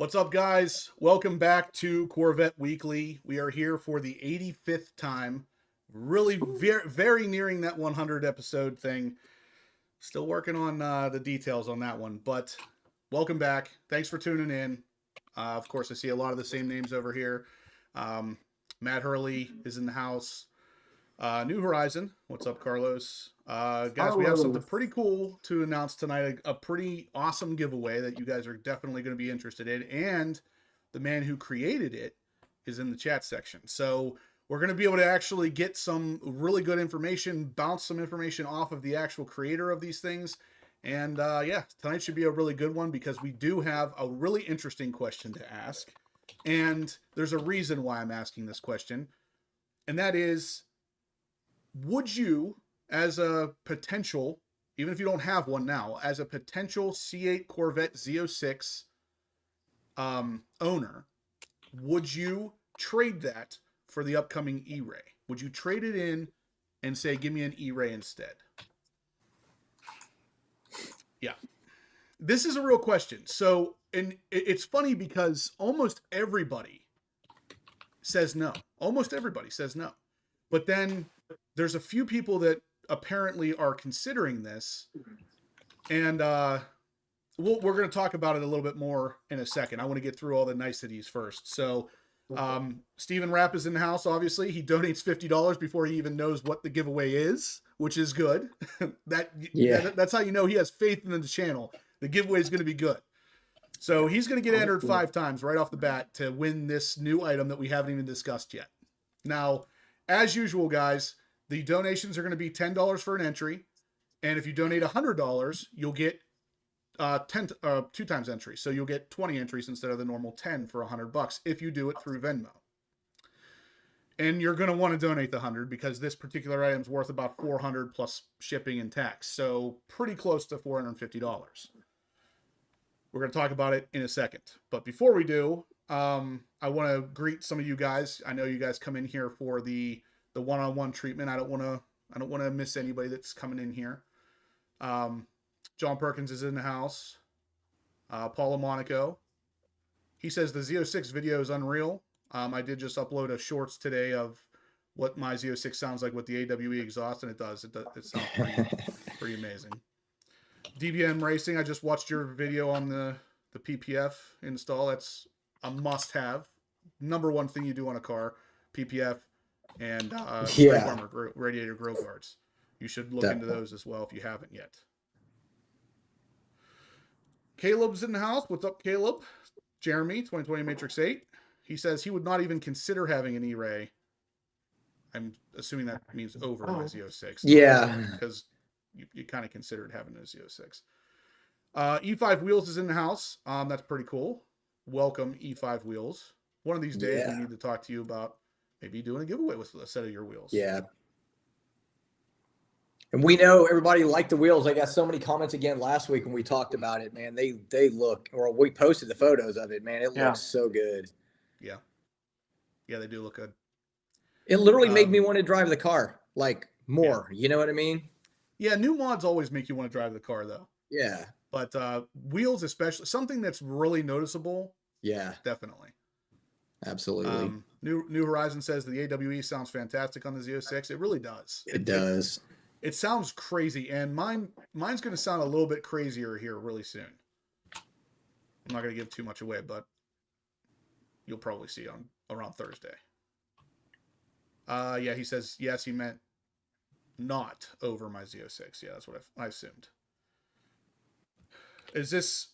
What's up, guys? Welcome back to Corvette Weekly. We are here for the 85th time. Really very nearing that 100 episode thing. Still working on the details on that one, but welcome back. Thanks for tuning in. Of course, I see a lot of the same names over here. Matt Hurley is in the house. New Horizon. What's up, Carlos? Guys, we have something pretty cool to announce tonight. A pretty awesome giveaway that you guys are definitely going to be interested in. And the man who created it is in the chat section. So we're going to be able to actually get some really good information, bounce some information off of the actual creator of these things. And yeah, tonight should be a really good one because we do have a really interesting question to ask. And there's a reason why I'm asking this question. And that is, would you, as a potential, even if you don't have one now, as a potential C8 Corvette Z06 owner, would you trade that for the upcoming ERAY? Would you trade it in and say, give me an ERAY instead? Yeah. This is a real question. So, and it's funny because almost everybody says no. Almost everybody says no. But then there's a few people that apparently are considering this, and we're going to talk about it a little bit more in a second. I want to get through all the niceties first. So Steven Rapp is in the house, obviously. He donates $50 before he even knows what the giveaway is, which is good. That's how you know he has faith in the channel. The giveaway is going to be good. So he's going to get entered 5 times right off the bat to win this new item that we haven't even discussed yet. Now, as usual, guys, the donations are going to be $10 for an entry. And if you donate $100, you'll get 2 times entry. So you'll get 20 entries instead of the normal 10 for $100 if you do it through Venmo. And you're going to want to donate the 100 because this particular item is worth about $400 plus shipping and tax. So pretty close to $450. We're going to talk about it in a second. But before we do, I want to greet some of you guys. I know you guys come in here for the one-on-one treatment. I don't want to miss anybody that's coming in here. John Perkins is in the house. Paula Monaco. He says the Z06 video is unreal. I did just upload a shorts today of what my Z06 sounds like with the AWE exhaust, and it does. It sounds pretty amazing. DBM Racing, I just watched your video on the PPF install. That's a must-have. Number one thing you do on a car, PPF and armor, radiator grill guards. You should look into those as well if you haven't yet. Caleb's in the house. What's up, Caleb? Jeremy, 2020 Matrix 8. He says he would not even consider having an ERAY. I'm assuming that means over my Z06. Yeah. Because you kind of considered having a Z06. E5 Wheels is in the house. That's pretty cool. Welcome, E5 Wheels. One of these days, we need to talk to you about maybe doing a giveaway with a set of your wheels. Yeah. And we know everybody liked the wheels. I got so many comments again last week when we talked about it, man. They look, or we posted the photos of it, man. It looks so good. Yeah. Yeah, they do look good. It literally made me want to drive the car, like, more. Yeah. You know what I mean? Yeah, new mods always make you want to drive the car, though. Yeah. But wheels especially, something that's really noticeable. Yeah. Definitely. Absolutely. New Horizon says the AWE sounds fantastic on the Z06. It really does. It does. It sounds crazy, and mine's going to sound a little bit crazier here really soon. I'm not going to give too much away, but you'll probably see on around Thursday. Yeah, he says, yes, he meant not over my Z06. Yeah, that's what I assumed. Is this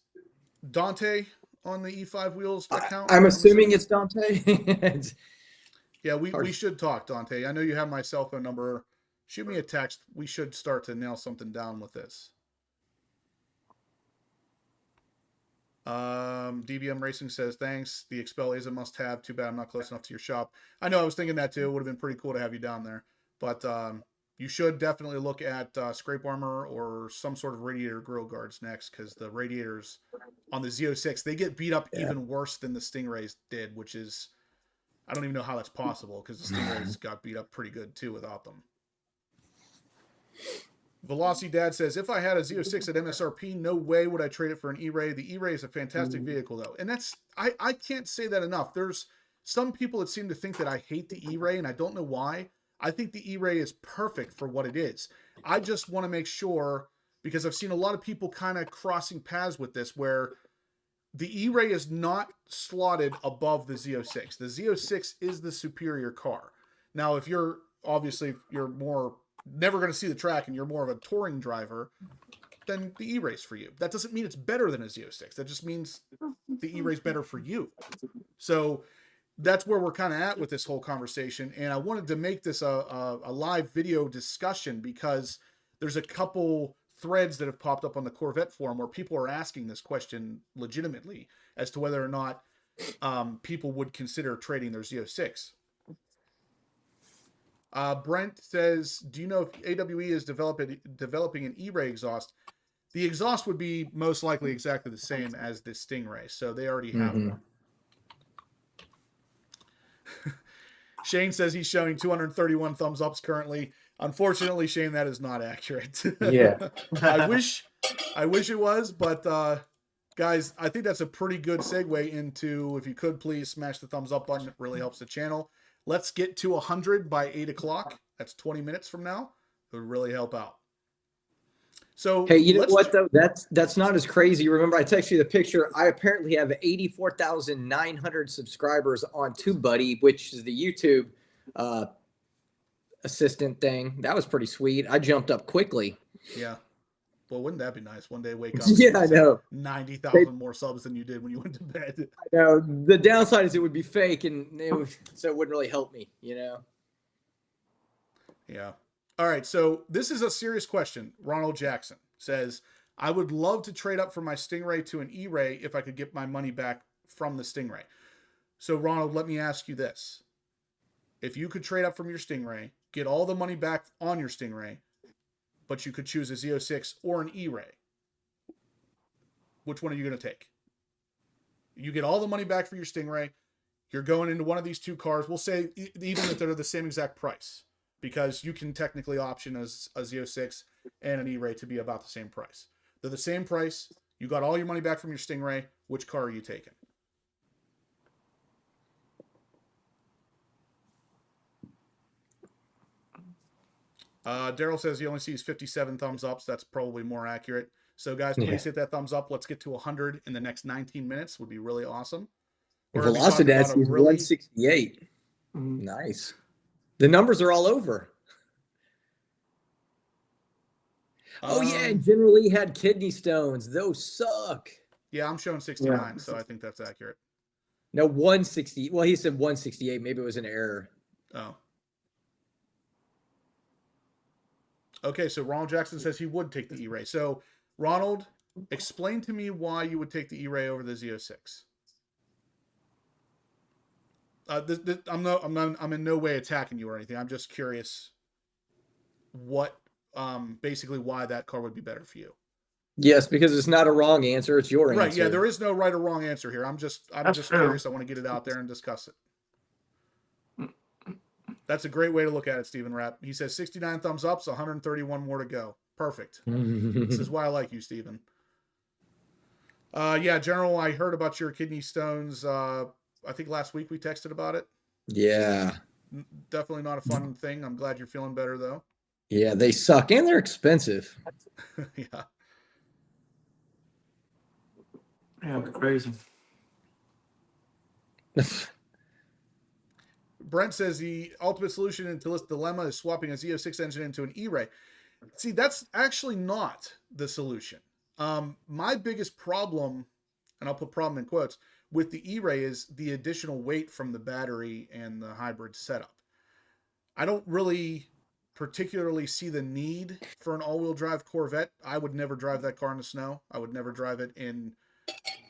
Dante on the E5 Wheels account? I'm assuming it's Dante. Yeah, we should talk, Dante. I know you have my cell phone number. Shoot me a text. We should start to nail something down with this. DBM Racing says, thanks. The Expel is a must-have. Too bad I'm not close enough to your shop. I know, I was thinking that too. It would have been pretty cool to have you down there. But you should definitely look at scrape armor or some sort of radiator grill guards next, because the radiators on the Z06, they get beat up even worse than the Stingrays did, which is, I don't even know how that's possible, because the Stingrays got beat up pretty good too without them. Velocity Dad says, if I had a Z06 at MSRP, no way would I trade it for an E-Ray. The E-Ray is a fantastic vehicle, though. And that's, I can't say that enough. There's some people that seem to think that I hate the E-Ray, and I don't know why. I think the E-Ray is perfect for what it is. I just want to make sure, because I've seen a lot of people kind of crossing paths with this, where the E-Ray is not slotted above the Z06. The Z06 is the superior car. Now, if you're, obviously, if you're more never going to see the track and you're more of a touring driver, then the E-Ray's for you. That doesn't mean it's better than a Z06. That just means the E-Ray's better for you. So that's where we're kind of at with this whole conversation. And I wanted to make this a live video discussion because there's a couple threads that have popped up on the Corvette forum where people are asking this question legitimately as to whether or not people would consider trading their Z06. Brent says, do you know if AWE is developing an E-Ray exhaust? The exhaust would be most likely exactly the same as the Stingray, so they already have one. Shane says he's showing 231 thumbs ups currently. Unfortunately, Shane, that is not accurate. Yeah. I wish it was, but guys, I think that's a pretty good segue into, if you could please smash the thumbs up button. It really helps the channel. Let's get to 100 by 8 o'clock. That's 20 minutes from now. It would really help out. So hey, you know what though? That's not as crazy. Remember, I texted you the picture. I apparently have 84,900 subscribers on TubeBuddy, which is the YouTube assistant thing. That was pretty sweet. I jumped up quickly. Yeah. Well, wouldn't that be nice? One day wake up. Yeah, I know. 90,000 more subs than you did when you went to bed. I know. The downside is it would be fake, and so it wouldn't really help me, you know? Yeah. All right. So this is a serious question. Ronald Jackson says, I would love to trade up from my Stingray to an E-Ray if I could get my money back from the Stingray. So Ronald, let me ask you this. If you could trade up from your Stingray, get all the money back on your Stingray, but you could choose a Z06 or an E-Ray, which one are you going to take? You get all the money back for your Stingray. You're going into one of these two cars. We'll say even if they're the same exact price, because you can technically option as a Z06 and an E-Ray to be about the same price. They're the same price. You got all your money back from your Stingray. Which car are you taking? Daryl says he only sees 57 thumbs ups. That's probably more accurate. So guys, please hit that thumbs up. Let's get to 100 in the next 19 minutes. Would be really awesome. Velocity is 168. Nice. The numbers are all over. Oh yeah, and generally had kidney stones. Those suck. Yeah, I'm showing 69, so I think that's accurate. No, 160. Well, he said 168. Maybe it was an error. Oh. Okay, so Ronald Jackson says he would take the E-Ray. So, Ronald, explain to me why you would take the E-Ray over the Z06. I'm in no way attacking you or anything. I'm just curious what, basically why that car would be better for you. Yes, because it's not a wrong answer. It's your answer. Right, yeah, there is no right or wrong answer here. I'm just curious. I want to get it out there and discuss it. That's a great way to look at it, Stephen Rapp. He says 69 thumbs up, so 131 more to go. Perfect. This is why I like you, Stephen. Yeah, General, I heard about your kidney stones. I think last week we texted about it. Yeah. Definitely not a fun thing. I'm glad you're feeling better, though. Yeah, they suck, and they're expensive. Yeah. Yeah, crazy. Brent says the ultimate solution into this dilemma is swapping a Z06 engine into an E-Ray. See, that's actually not the solution. My biggest problem, and I'll put problem in quotes, with the E-Ray is the additional weight from the battery and the hybrid setup. I don't really particularly see the need for an all-wheel drive Corvette. I would never drive that car in the snow. I would never drive it in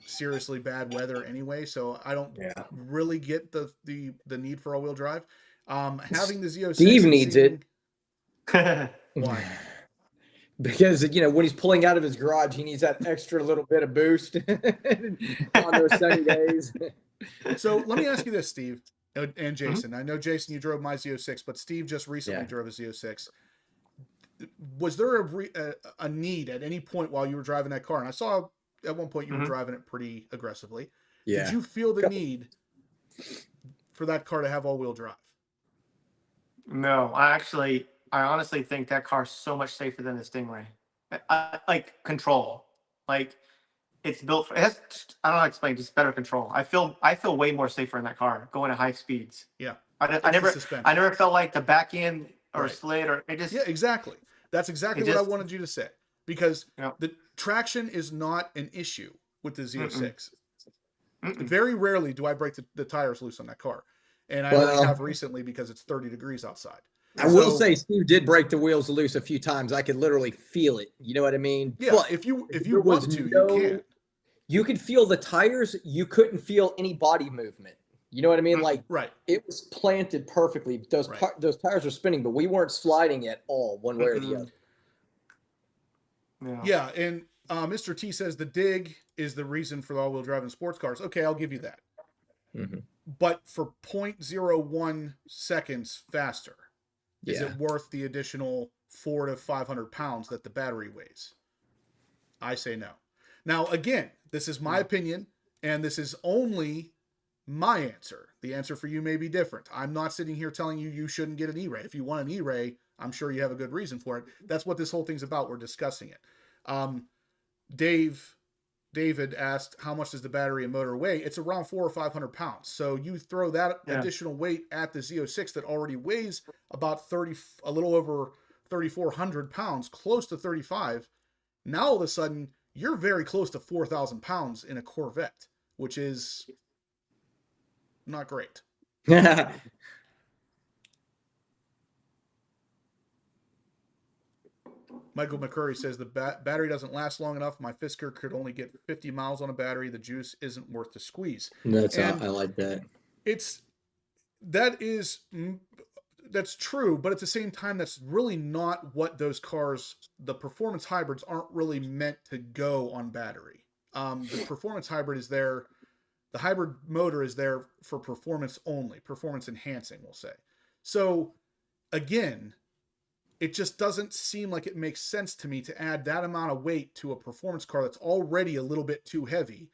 seriously bad weather anyway, so I don't really get the need for all-wheel drive. Having the Z06, Steve needs it. Why? Because, you know, when he's pulling out of his garage, he needs that extra little bit of boost on those sunny days. So let me ask you this, Steve and Jason. I know, Jason, you drove my Z06, but Steve just recently drove a Z06. was there a need at any point while you were driving that car? And I saw at one point you were driving it pretty aggressively. Yeah. Did you feel the need for that car to have all-wheel drive? No, I honestly think that car's so much safer than the Stingray. Like control, like it's built for. It has, I don't know how to explain. Just better control. I feel way more safer in that car going at high speeds. Yeah. I never felt like the back end or slid or it just. Yeah, exactly. That's exactly what I wanted you to say, because the traction is not an issue with the Z06. Very rarely do I break the tires loose on that car. And I only have recently because it's 30 degrees outside. I will say Steve did break the wheels loose a few times. I could literally feel it. You know what I mean? Yeah, but if you want to, you can. You could feel the tires. You couldn't feel any body movement. You know what I mean? Like it was planted perfectly. Those tires were spinning, but we weren't sliding at all one way or the other. Yeah, and Mr. T says the dig is the reason for the all-wheel drive in sports cars. Okay, I'll give you that. But for 0.01 seconds faster, is it worth the additional 400 to 500 pounds that the battery weighs? I say no. Now, again, this is my opinion, and this is only my answer. The answer for you may be different. I'm not sitting here telling you you shouldn't get an E-Ray. If you want an E-Ray, I'm sure you have a good reason for it. That's what this whole thing's about. We're discussing it. David asked, how much does the battery and motor weigh? It's around 400 or 500 pounds. So you throw that additional weight at the Z06 that already weighs about a little over 3,400 pounds, close to 35. Now all of a sudden, you're very close to 4,000 pounds in a Corvette, which is not great. Michael McCurry says the battery doesn't last long enough. My Fisker could only get 50 miles on a battery. The juice isn't worth the squeeze. I like that. That's true, but at the same time, that's really not what those cars, the performance hybrids, aren't really meant to go on battery. The performance hybrid is there. The hybrid motor is there for performance only, performance enhancing, we'll say. So again, it just doesn't seem like it makes sense to me to add that amount of weight to a performance car that's already a little bit too heavy.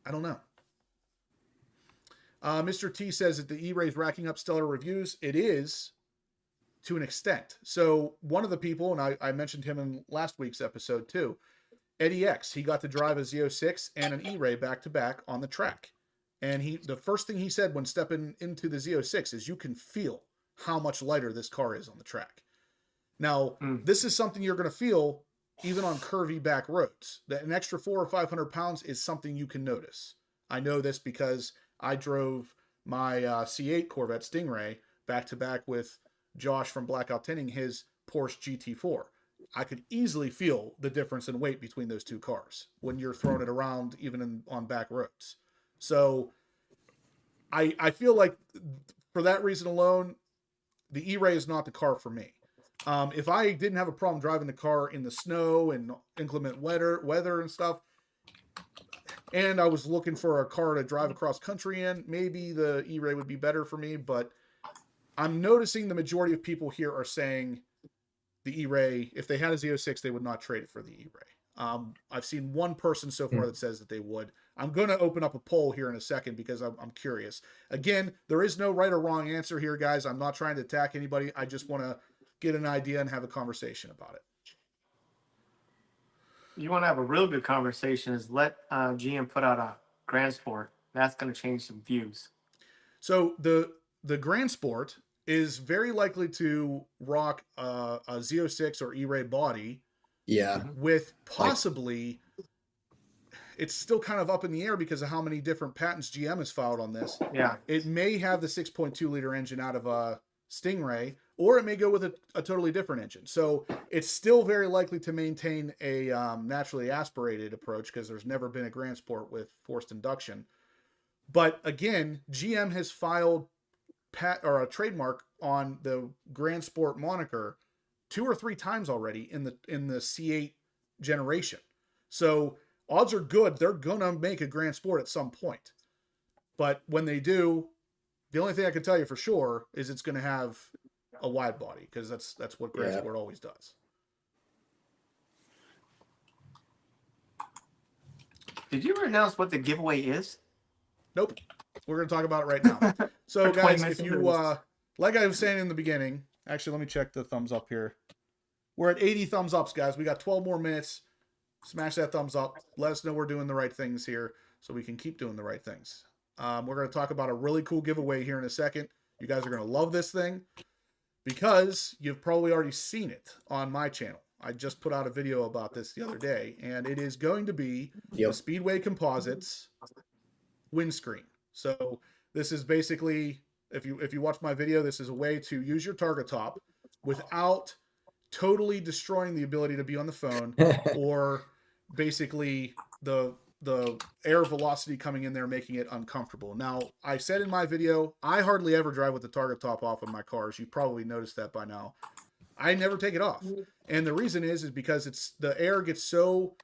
I don't know. Mr. T says that the E-Ray is racking up stellar reviews. It is, to an extent. So one of the people, and I mentioned him in last week's episode too, Eddie X, he got to drive a Z06 and an E-Ray back-to-back on the track. And the first thing he said when stepping into the Z06 is, you can feel how much lighter this car is on the track. Now, this is something you're going to feel even on curvy back roads. That an extra 400 or 500 pounds is something you can notice. I know this because I drove my C8 Corvette Stingray back-to-back with Josh from Blackout Tinning, his Porsche GT4. I could easily feel the difference in weight between those two cars when you're throwing it around even on back roads. So I feel like for that reason alone, the E-Ray is not the car for me. If I didn't have a problem driving the car in the snow and inclement weather and stuff, and I was looking for a car to drive across country in, maybe the E-Ray would be better for me. But I'm noticing the majority of people here are saying the E-Ray, if they had a Z06, they would not trade it for the E-Ray. I've seen one person so far that says that they would. I'm going to open up a poll here in a second because I'm curious. Again, there is no right or wrong answer here, guys. I'm not trying to attack anybody. I just want to get an idea and have a conversation about it. You want to have a real good conversation is let GM put out a Grand Sport. That's going to change some views. So the Grand Sport is very likely to rock a Z06 or E-Ray body. Yeah. With possibly, it's still kind of up in the air because of how many different patents GM has filed on this. Yeah. It may have the 6.2 liter engine out of a Stingray, or it may go with a totally different engine. So it's still very likely to maintain a naturally aspirated approach because there's never been a Grand Sport with forced induction. But again, GM has filed a trademark on the Grand Sport moniker 2 or 3 times already in the C8 generation. So odds are good they're gonna make a Grand Sport at some point. But when they do, the only thing I can tell you for sure is it's going to have a wide body, because that's what Grand Sport always does. Did you ever announce what the giveaway is? Nope. We're going to talk about it right now. So guys, if you, like I was saying in the beginning, actually, let me check the thumbs up here. We're at 80 thumbs ups, guys. We got 12 more minutes. Smash that thumbs up. Let us know we're doing the right things here so we can keep doing the right things. We're going to talk about a really cool giveaway here in a second. You guys are going to love this thing because you've probably already seen it on my channel. I just put out a video about this the other day, and it is going to be the Speedway Composites windscreen. So this is basically, if you watch my video, this is a way to use your target top without totally destroying the ability to be on the phone, or basically the air velocity coming in there making it uncomfortable. Now, I said in my video, I hardly ever drive with the target top off of my cars. You probably noticed that by now. I never take it off. And the reason is because the air gets so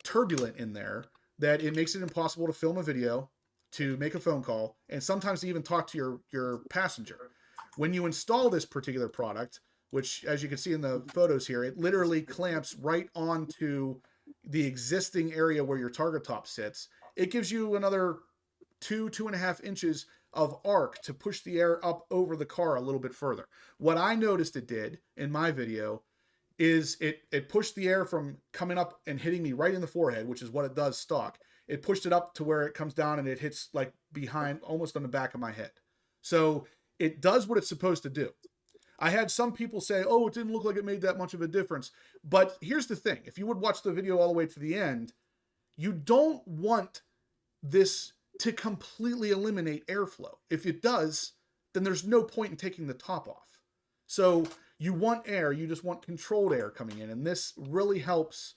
turbulent in there that it makes it impossible to film a video, to make a phone call, and sometimes to even talk to your passenger. When you install this particular product, which, as you can see in the photos here, it literally clamps right onto the existing area where your target top sits. It gives you another 2.5 inches of arc to push the air up over the car a little bit further. What I noticed it did in my video is it pushed the air from coming up and hitting me right in the forehead, which is what it does stock. It pushed it up to where it comes down and it hits like behind, almost on the back of my head. So it does what it's supposed to do. I had some people say, oh, it didn't look like it made that much of a difference. But here's the thing. If you would watch the video all the way to the end, you don't want this to completely eliminate airflow. If it does, then there's no point in taking the top off. So you want air, you just want controlled air coming in, and this really helps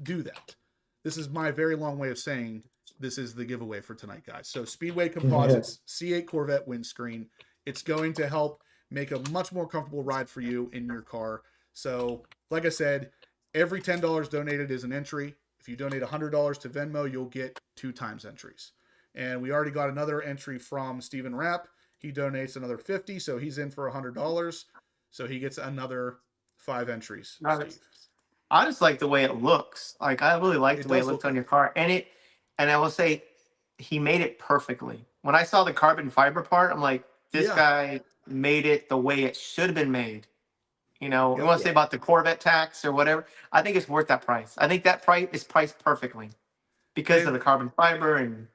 do that. This is my very long way of saying this is the giveaway for tonight, guys. So Speedway Composites, C8 Corvette windscreen. It's going to help make a much more comfortable ride for you in your car. So, like I said, every $10 donated is an entry. If you donate $100 to Venmo, you'll get 2 times entries. And we already got another entry from Steven Rapp. He donates another $50, so he's in for $100. So he gets another 5 entries. I just like the way it looks. Like, I really like the way it looks on your car. And I will say, he made it perfectly. When I saw the carbon fiber part, I'm like, this guy made it the way it should have been made. You know, you want to say about the Corvette tax or whatever, I think it's worth that price. I think that price is priced perfectly because of the carbon fiber. And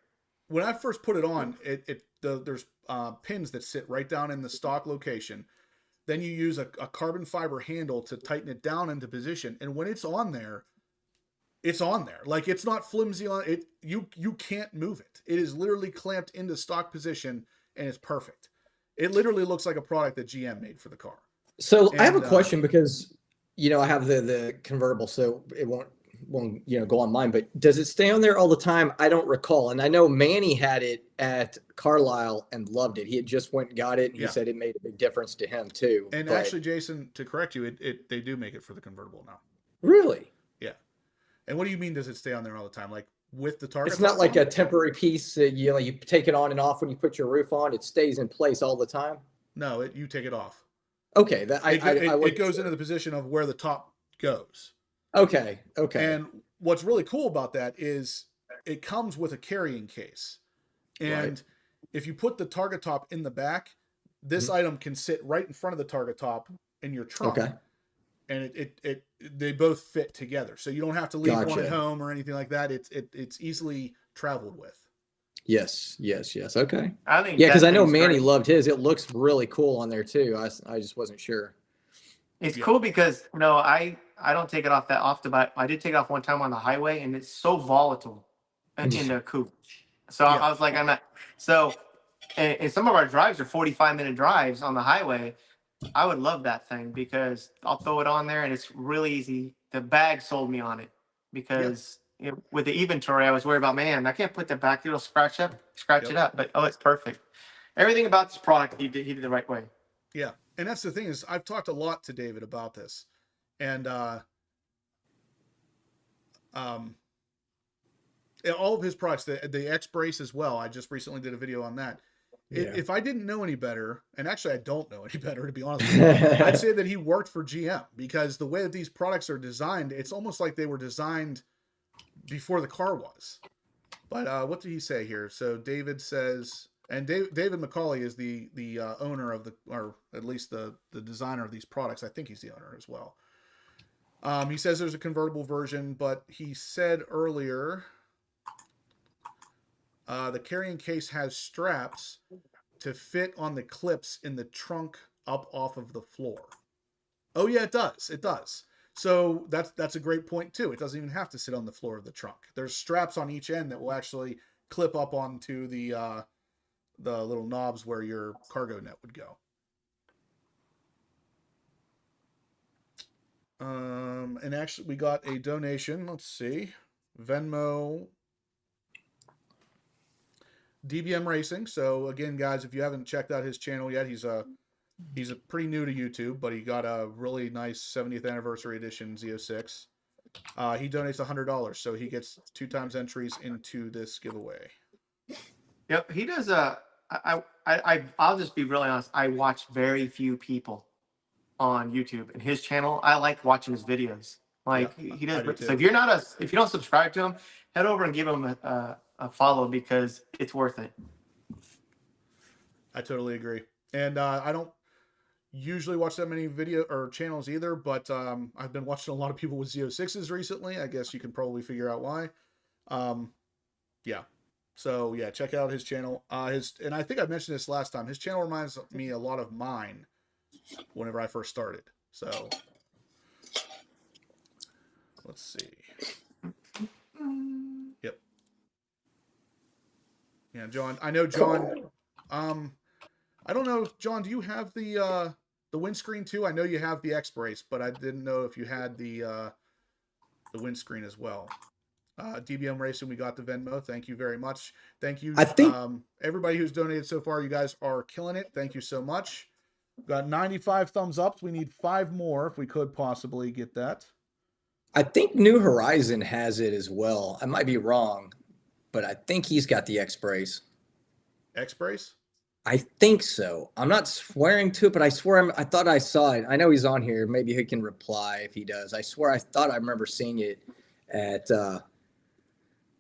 when I first put it on, there's pins that sit right down in the stock location. Then you use a carbon fiber handle to tighten it down into position. And when it's on there, it's on there. Like, it's not flimsy on it. You can't move it. It is literally clamped into stock position, and it's perfect. It literally looks like a product that GM made for the car. So I have a question because, you know, I have the convertible, so it won't go on mine, but does it stay on there all the time? I don't recall. And I know Manny had it at Carlisle and loved it. He had just went and got it, and he said it made a big difference to him too. And actually, Jason, to correct you, they do make it for the convertible now. Really? Yeah. And what do you mean, does it stay on there all the time? Like with the target? It's not like a temporary piece. You take it on and off when you put your roof on. It stays in place all the time. No, you take it off. Okay, it goes into the position of where the top goes. Okay. And what's really cool about that is it comes with a carrying case. And if you put the target top in the back, this item can sit right in front of the target top in your trunk. Okay. And they both fit together. So you don't have to leave one at home or anything like that. It's easily traveled with. Yes. Okay. I think because I know Manny loved his. It looks really cool on there too. I just wasn't sure. It's cool because I don't take it off that often, but I did take it off one time on the highway, and it's so volatile in the coupe. So I was like, I'm not. So, and some of our drives are 45-minute drives on the highway. I would love that thing because I'll throw it on there, and it's really easy. The bag sold me on it because with the inventory, I was worried about, man, I can't put that back. It'll scratch it up. But it's perfect. Everything about this product, he did the right way. Yeah. And that's the thing is I've talked a lot to David about this, and all of his products, the X brace as well. I just recently did a video on that. Yeah. If I didn't know any better, and actually I don't know any better, to be honest with you, I'd say that he worked for GM, because the way that these products are designed, it's almost like they were designed before the car was. But what did he say here? So David says, and David McCauley is the owner of or at least the designer of these products. I think he's the owner as well. He says there's a convertible version, but he said earlier the carrying case has straps to fit on the clips in the trunk up off of the floor. Oh yeah, it does. It does. So that's a great point too. It doesn't even have to sit on the floor of the trunk. There's straps on each end that will actually clip up onto the little knobs where your cargo net would go. And actually we got a donation. Let's see. Venmo DBM Racing. So again, guys, if you haven't checked out his channel yet, he's pretty new to YouTube, but he got a really nice 70th anniversary edition Z06. He donates $100, so he gets 2 times entries into this giveaway. Yep, he does. I'll just be really honest. I watch very few people on YouTube, and his channel, I like watching his videos. Like he does. So if you don't subscribe to him, head over and give him a follow, because it's worth it. I totally agree. And I don't usually watch that many video or channels either, but I've been watching a lot of people with Z06s recently. I guess you can probably figure out why. Yeah. So yeah, check out his channel. And I think I mentioned this last time. His channel reminds me a lot of mine whenever I first started. So let's see. Yep. Yeah, John. I know John. I don't know, John. Do you have the windscreen too? I know you have the X-Brace, but I didn't know if you had the windscreen as well. DBM Racing, we got the Venmo. Thank you very much. Thank you. I think everybody who's donated so far, you guys are killing it. Thank you so much. Got 95 thumbs up. We need 5 more if we could possibly get that. I think New Horizon has it as well. I might be wrong, but I think he's got the X-Brace. X-Brace? I think so. I'm not swearing to it, but I swear I thought I saw it. I know he's on here. Maybe he can reply if he does. I swear I thought I remember seeing it at a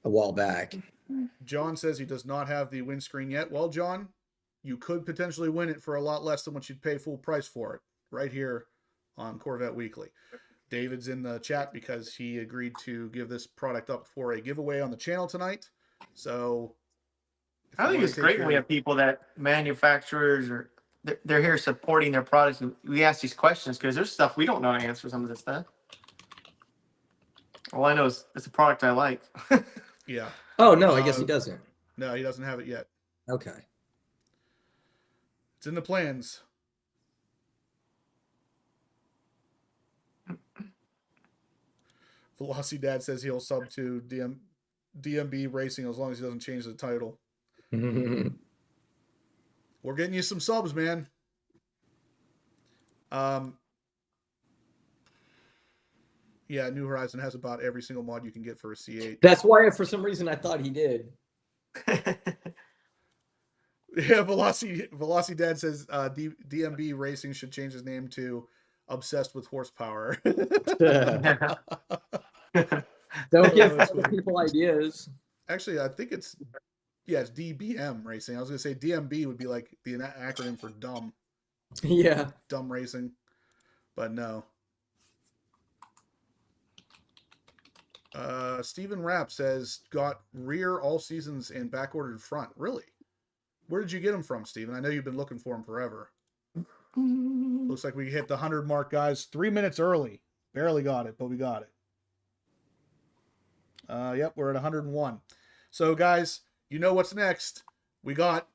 while back. John says he does not have the windscreen yet. Well, John, you could potentially win it for a lot less than what you'd pay full price for it right here on Corvette Weekly. David's in the chat because he agreed to give this product up for a giveaway on the channel tonight. So I think it's great when we have people that manufacturers or they're here supporting their products. And we ask these questions because there's stuff we don't know how to answer some of this stuff. All I know is it's a product I like. Yeah. Oh, no, I guess he doesn't. No, he doesn't have it yet. Okay. It's in the plans. Velocity Dad says he'll sub to DMB Racing as long as he doesn't change the title. We're getting you some subs, man. Yeah, New Horizon has about every single mod you can get for a C8. That's why, for some reason, I thought he did. Yeah, Velocity Dad says DMB Racing should change his name to Obsessed with Horsepower. Don't give people ideas. Actually, I think it's DBM Racing. I was going to say DMB would be like the acronym for dumb. Yeah. Dumb racing. But no. Stephen Rapp says, got rear all seasons and back-ordered front. Really? Where did you get them from, Stephen? I know you've been looking for them forever. Looks like we hit the 100 mark, guys. 3 minutes early. Barely got it, but we got it. Yep, we're at 101. So, guys, you know what's next. We got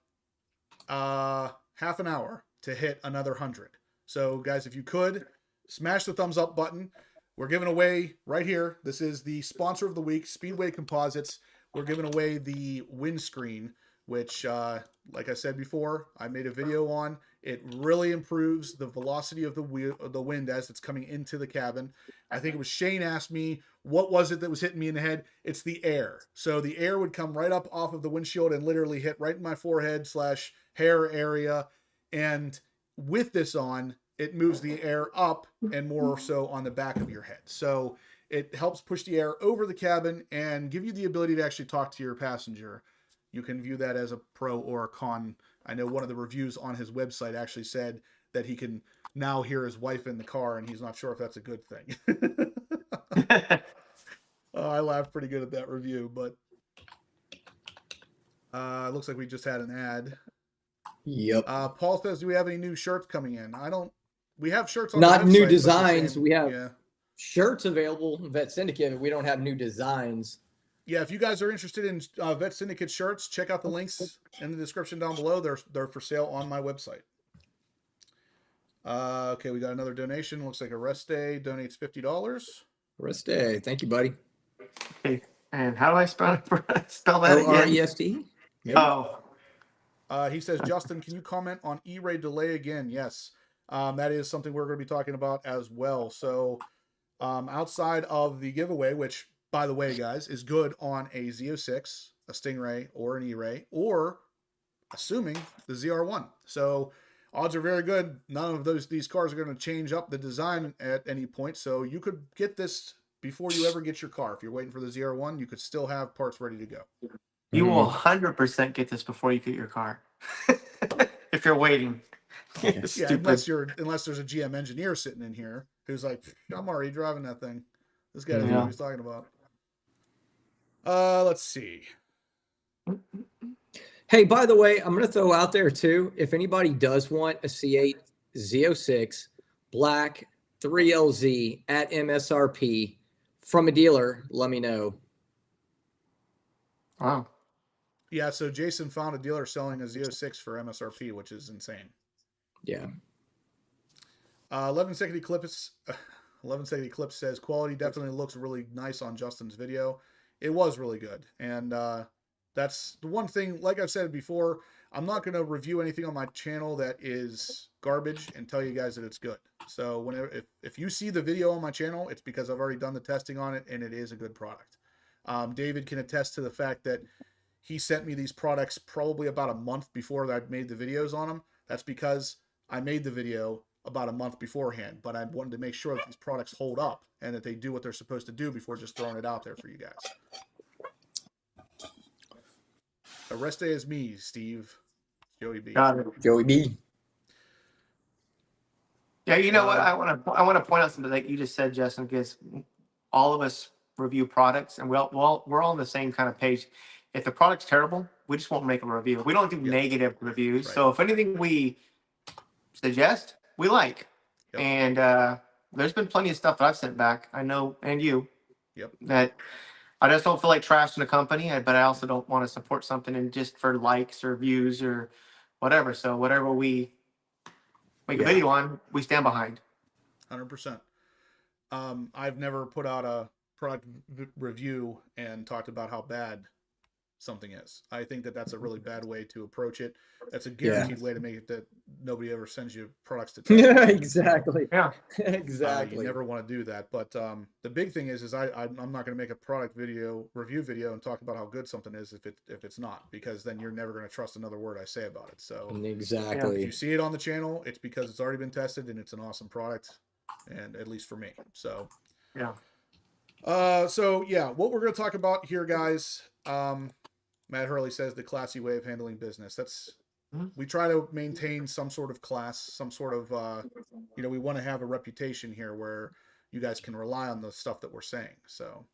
half an hour to hit another 100. So, guys, if you could, smash the thumbs up button. We're giving away right here. This is the sponsor of the week, Speedway Composites. We're giving away the windscreen, which, like I said before, I made a video on. It really improves the velocity of the wind as it's coming into the cabin. I think it was Shane asked me, what was it that was hitting me in the head? It's the air. So the air would come right up off of the windshield and literally hit right in my forehead / hair area. And with this on, it moves the air up and more so on the back of your head. So it helps push the air over the cabin and give you the ability to actually talk to your passenger. You can view that as a pro or a con. I know one of the reviews on his website actually said that he can now hear his wife in the car, and he's not sure if that's a good thing. I laughed pretty good at that review, but it looks like we just had an ad. Yep. Paul says, do we have any new shirts coming in? We have shirts on Not the website, new but the designs. same- We have yeah. shirts available, Vet Syndicate. We don't have new designs. Yeah, if you guys are interested in Vet Syndicate shirts, check out the links in the description down below. They're for sale on my website. Okay, we got another donation. Looks like Areste donates $50. Reste. Thank you, buddy. Okay. And how do I spell that again? OREST. Yep. Oh, He says, Justin, can you comment on E-Ray delay again? Yes, that is something we're going to be talking about as well. So outside of the giveaway, which, by the way, guys, is good on a Z06, a Stingray, or an E-Ray, or assuming the ZR1. So odds are very good. None of these cars are going to change up the design at any point. So you could get this before you ever get your car. If you're waiting for the ZR1, you could still have parts ready to go. you will 100% get this before you get your car. If you're waiting. Yeah, Stupid. unless there's a GM engineer sitting in here who's like, I'm already driving that thing. This guy doesn't know what he's talking about. Let's see. Hey, by the way, I'm going to throw out there too, if anybody does want a C8 Z06 black 3LZ at MSRP from a dealer, let me know. Wow. Yeah, so Jason found a dealer selling a Z06 for MSRP, which is insane. Yeah. 11 second Eclipse says quality definitely looks really nice on Justin's video. It was really good. And that's the one thing, like I've said before, I'm not going to review anything on my channel that is garbage and tell you guys that it's good. So if you see the video on my channel, it's because I've already done the testing on it and it is a good product. David can attest to the fact that he sent me these products probably about a month before I'd made the videos on them. That's because I made the video about a month beforehand, but I wanted to make sure that these products hold up and that they do what they're supposed to do before just throwing it out there for you guys. Arreste is me, Steve. Joey B. Got it. Joey B. Yeah, you know what? I want to point out something that you just said, Justin, because all of us review products, and we're all on the same kind of page. If the product's terrible, we just won't make a review. We don't do negative reviews. Right. So if anything we suggest, we like. Yep. And there's been plenty of stuff that I've sent back. I know, and you. Yep. That I just don't feel like trashing the company, but I also don't want to support something and just for likes or views or whatever. So whatever we make a video on, we stand behind. 100%. I've never put out a product review and talked about how bad something is. I think that that's a really bad way to approach it. That's a guaranteed way to make it that nobody ever sends you products to test. Yeah, exactly. Yeah. Exactly. You never want to do that. But the big thing is I'm not going to make a product review video and talk about how good something is if it's not, because then you're never going to trust another word I say about it. So Exactly. if you see it on the channel, it's because it's already been tested and it's an awesome product, and at least for me. So Yeah. So yeah, what we're going to talk about here, guys. Matt Hurley says the classy way of handling business. We try to maintain some sort of class, some sort of, we want to have a reputation here where you guys can rely on the stuff that we're saying. So,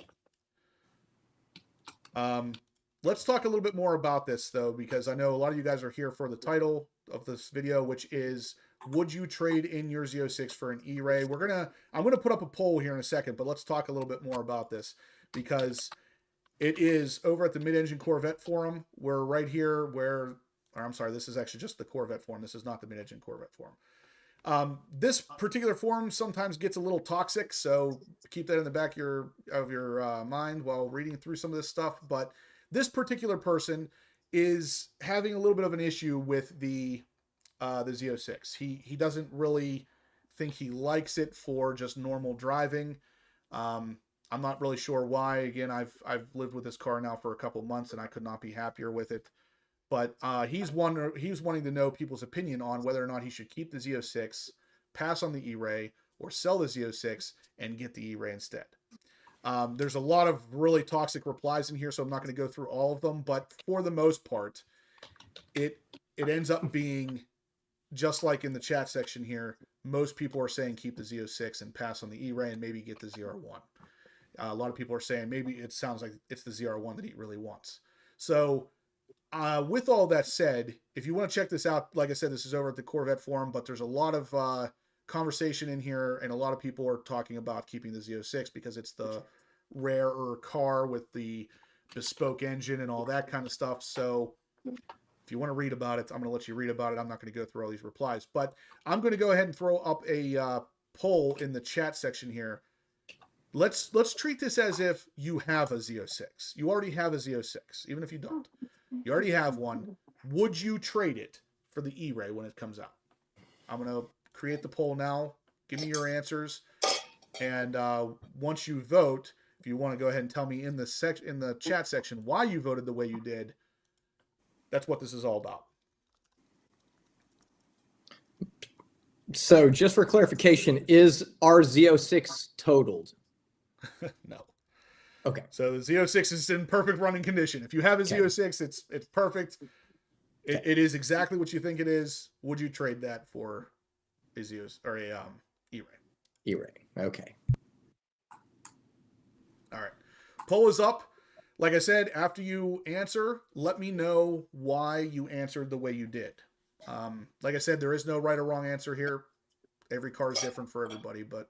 let's talk a little bit more about this though, because I know a lot of you guys are here for the title of this video, which is, would you trade in your Z06 for an E-Ray? I'm going to put up a poll here in a second, but let's talk a little bit more about this because it is over at the Mid-Engine Corvette forum. We're right here this is actually just the Corvette forum. This is not the Mid-Engine Corvette forum. This particular forum sometimes gets a little toxic, so keep that in the back of your mind while reading through some of this stuff. But this particular person is having a little bit of an issue with the the Z06. He doesn't really think he likes it for just normal driving. I'm not really sure why. Again, I've lived with this car now for a couple months, and I could not be happier with it. But he's wanting to know people's opinion on whether or not he should keep the Z06, pass on the ERAY, or sell the Z06 and get the ERAY instead. There's a lot of really toxic replies in here, so I'm not going to go through all of them. But for the most part, it ends up being just like in the chat section here. Most people are saying keep the Z06 and pass on the ERAY and maybe get the ZR1. A lot of people are saying maybe it sounds like it's the ZR1 that he really wants. So with all that said, if you want to check this out, like I said, this is over at the Corvette forum, but there's a lot of conversation in here, and a lot of people are talking about keeping the Z06 because it's the rarer car with the bespoke engine and all that kind of stuff. So if you want to read about it, I'm going to let you read about it. I'm not going to go through all these replies, but I'm going to go ahead and throw up a poll in the chat section here. Let's treat this as if you have a Z06. You already have a Z06, even if you don't. You already have one. Would you trade it for the E-Ray when it comes out? I'm going to create the poll now. Give me your answers. And once you vote, if you want to go ahead and tell me in the chat section why you voted the way you did, that's what this is all about. So just for clarification, is our Z06 totaled? No. Okay. So the Z06 is in perfect running condition. If you have a Z06, it's perfect. It is exactly what you think it is. Would you trade that for a Z06 or a E-Ray? E-Ray. Okay. All right. Poll is up. Like I said, after you answer, let me know why you answered the way you did. Like I said, there is no right or wrong answer here. Every car is different for everybody, but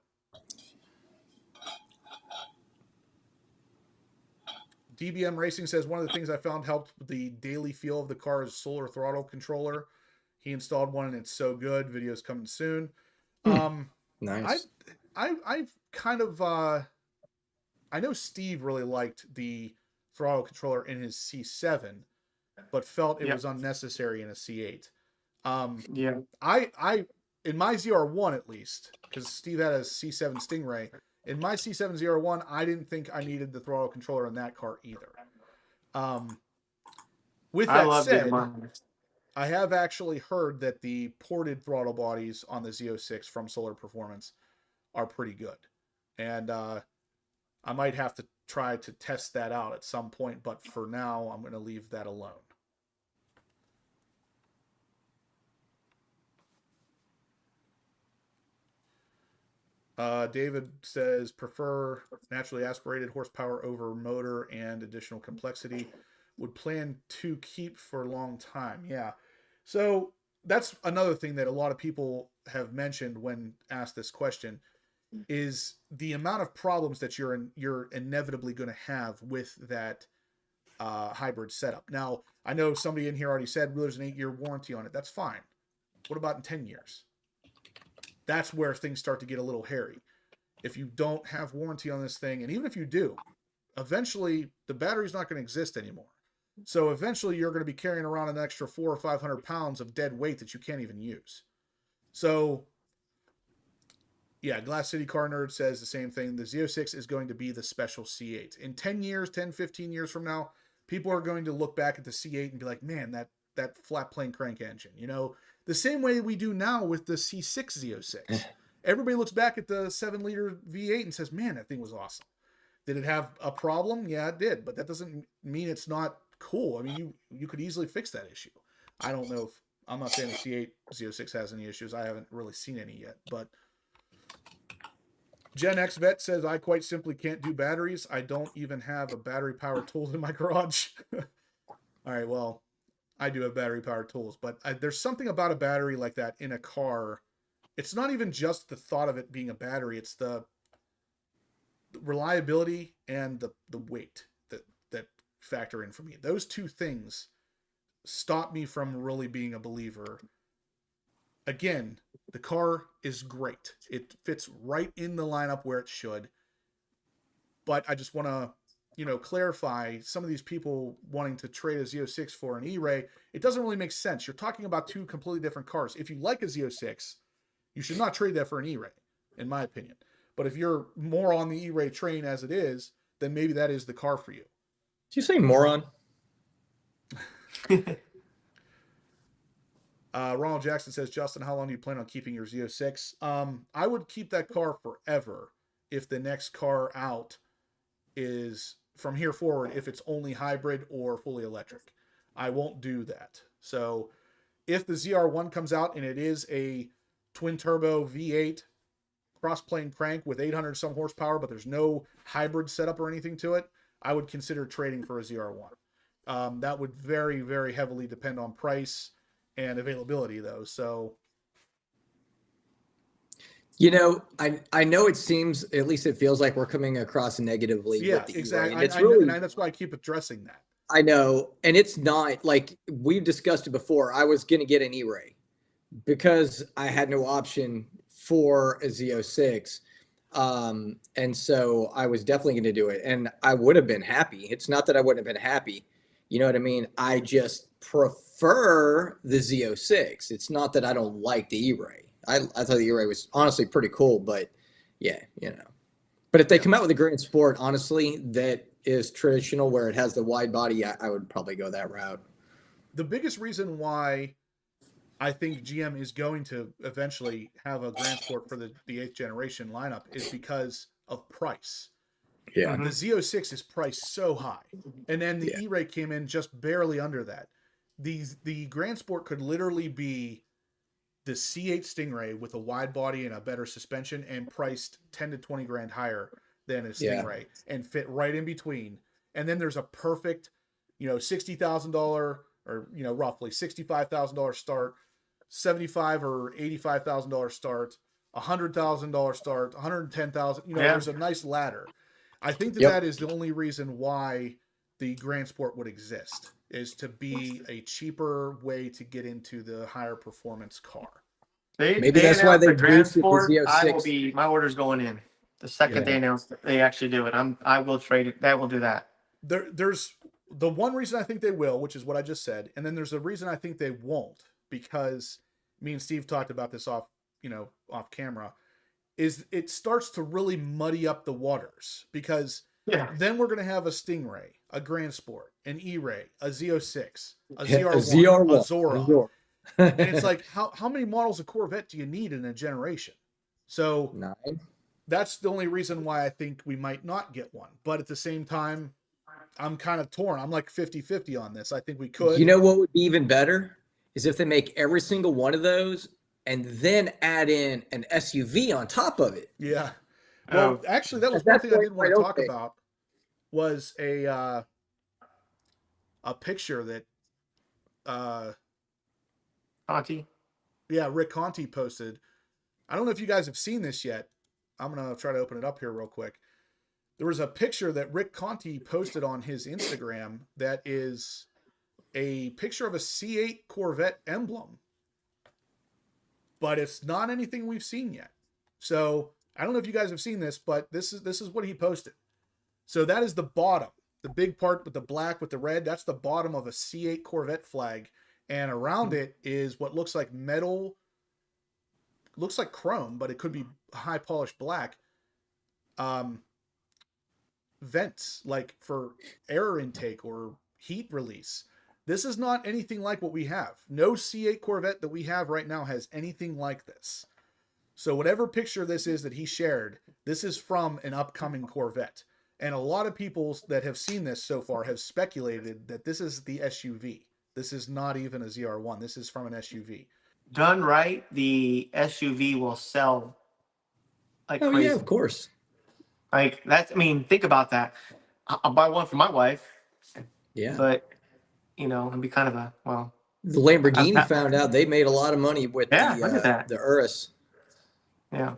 DBM Racing says one of the things I found helped with the daily feel of the car is solar throttle controller. He installed one and it's so good. Video's coming soon. Nice. I've kind of I know Steve really liked the throttle controller in his C7, but felt it was unnecessary in a C8. Yeah. I in my ZR1 at least, because Steve had a C7 Stingray. In my C7 ZR1, I didn't think I needed the throttle controller in that car either. With that said, I have actually heard that the ported throttle bodies on the Z06 from Solar Performance are pretty good. And I might have to try to test that out at some point, but for now, I'm going to leave that alone. David says, prefer naturally aspirated horsepower over motor and additional complexity. Would plan to keep for a long time. Yeah. So that's another thing that a lot of people have mentioned when asked this question is the amount of problems that you're inevitably going to have with that hybrid setup. Now, I know somebody in here already said, well, there's an 8-year warranty on it. That's fine. What about in 10 years? That's where things start to get a little hairy. If you don't have warranty on this thing, and even if you do, eventually the battery's not going to exist anymore. So eventually you're going to be carrying around an extra 400 or 500 pounds of dead weight that you can't even use. So yeah, Glass City Car Nerd says the same thing. The Z06 is going to be the special C8. In 10 years, 10, 15 years from now, people are going to look back at the C8 and be like, man, that flat plane crank engine, you know, the same way we do now with the C6 Z06. Everybody looks back at the 7-liter V8 and says, man, that thing was awesome. Did it have a problem? Yeah, it did. But that doesn't mean it's not cool. I mean, you could easily fix that issue. I don't know if, I'm not saying the C8 Z06 has any issues. I haven't really seen any yet. But Gen X Vet says, I quite simply can't do batteries. I don't even have a battery-powered tool in my garage. All right, well, I do have battery-powered tools, but there's something about a battery like that in a car. It's not even just the thought of it being a battery. It's the reliability and the weight that factor in for me. Those two things stop me from really being a believer. Again, the car is great. It fits right in the lineup where it should. But I just want to clarify some of these people wanting to trade a Z06 for an E-Ray. It doesn't really make sense. You're talking about two completely different cars. If you like a Z06, you should not trade that for an E-Ray, in my opinion. But if you're more on the E-Ray train as it is, then maybe that is the car for you. Did you say moron? Ronald Jackson says, Justin, how long do you plan on keeping your Z06? I would keep that car forever if the next car out is, from here forward, if it's only hybrid or fully electric. I won't do that. So if the ZR1 comes out and it is a twin turbo V8 cross-plane crank with 800 some horsepower, but there's no hybrid setup or anything to it, I would consider trading for a ZR1. That would very, very heavily depend on price and availability, though. So, I know it seems, at least it feels like we're coming across negatively. Yeah, with the exactly. E-Ray, and it's really, that's why I keep addressing that. I know, and it's not like we've discussed it before. I was going to get an E-Ray because I had no option for a Z06. And so I was definitely going to do it, and I would have been happy. It's not that I wouldn't have been happy. You know what I mean? I just prefer the Z06. It's not that I don't like the E-Ray. I thought the E-Ray was honestly pretty cool, but yeah, But if they come out with a Grand Sport, honestly, that is traditional where it has the wide body, I would probably go that route. The biggest reason why I think GM is going to eventually have a Grand Sport for the 8th generation lineup is because of price. Yeah. The Z06 is priced so high. And then the E-Ray came in just barely under that. The Grand Sport could literally be the C8 Stingray with a wide body and a better suspension and priced 10 to 20 grand higher than a Stingray and fit right in between. And then there's a perfect, $60,000 or, roughly $65,000 start, $75,000 or $85,000 start, $100,000 start, $110,000. There's a nice ladder. I think that is the only reason why the Grand Sport would exist, is to be a cheaper way to get into the higher performance car. Maybe that's why they boosted the Z06. My order's going in the second they announce that they actually do it. I will trade it. That will do that. There's the one reason I think they will, which is what I just said, and then there's a reason I think they won't, because me and Steve talked about this off camera, is it starts to really muddy up the waters, because then we're going to have a Stingray, a Grand Sport, an E-Ray, a Z06, a ZR1, a Zora. And it's like, how many models of Corvette do you need in a generation? So 9. That's the only reason why I think we might not get one. But at the same time, I'm kind of torn. I'm like 50-50 on this. I think we could. You know what would be even better is if they make every single one of those and then add in an SUV on top of it. Yeah. Well, actually, that was one thing I did want to talk about, was a picture that Conti. Yeah, Rick Conti posted. I don't know if you guys have seen this yet. I'm going to try to open it up here real quick. There was a picture that Rick Conti posted on his Instagram that is a picture of a C8 Corvette emblem, but it's not anything we've seen yet. So I don't know if you guys have seen this, but this is what he posted. So that is the bottom, the big part with the black with the red. That's the bottom of a C8 Corvette flag. And around it is what looks like metal, looks like chrome, but it could be high polished black. Vents, like for air intake or heat release. This is not anything like what we have. No C8 Corvette that we have right now has anything like this. So whatever picture this is that he shared, this is from an upcoming Corvette. And a lot of people that have seen this so far have speculated that this is the SUV. This is not even a ZR1. This is from an SUV. Done right, the SUV will sell like crazy. Yeah, of course. Like that's, think about that. I'll buy one for my wife. Yeah. But, it'd be kind of the Lamborghini found out they made a lot of money with look at that. The Urus. Yeah.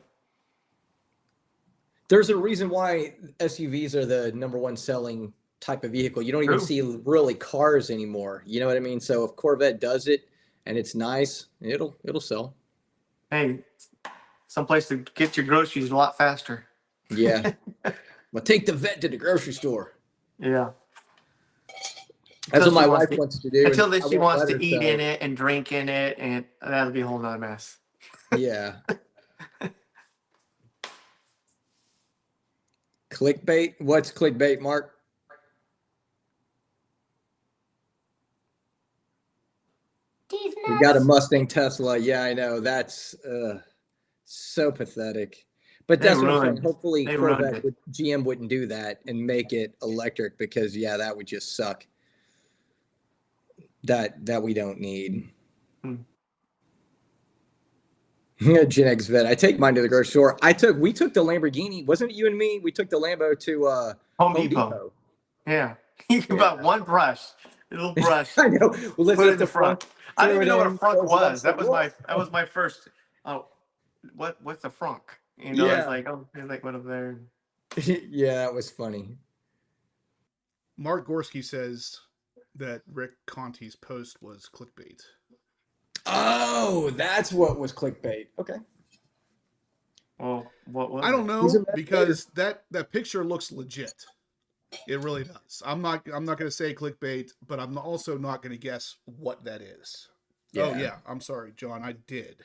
There's a reason why SUVs are the #1 selling type of vehicle. You don't even see really cars anymore. You know what I mean? So if Corvette does it and it's nice, it'll sell. Hey, someplace to get your groceries a lot faster. Yeah. But take the vet to the grocery store. Yeah. That's what my she wife wants to- wants to do. Until and then, I she won't wants let to her, eat so, in it and drink in it, and that'll be a whole nother mess. Yeah. Clickbait? What's clickbait, Mark? We got a Mustang Tesla. Yeah, I know. That's so pathetic. But that's what I'm saying. Hopefully They ruined Corvette GM wouldn't do that and make it electric, because yeah, that would just suck. That we don't need. Gen X vet. I take mine to the grocery store. We took the Lamborghini. Wasn't it you and me? We took the Lambo to Home Depot. Yeah. You can buy one brush, a little brush. I know. Well, let's Put it lift in the front. I didn't even know what a frunk was. That was my first. Oh, what's a frunk? You know, it's like, oh, it's like what up there. Yeah, that was funny. Mark Gorski says that Rick Conti's post was clickbait. Oh, that's what was clickbait. Okay. Well, what was I don't it? know, because that picture looks legit. It really does. I'm not going to say clickbait, but I'm also not going to guess what that is. Yeah. Oh yeah, I'm sorry, John. I did.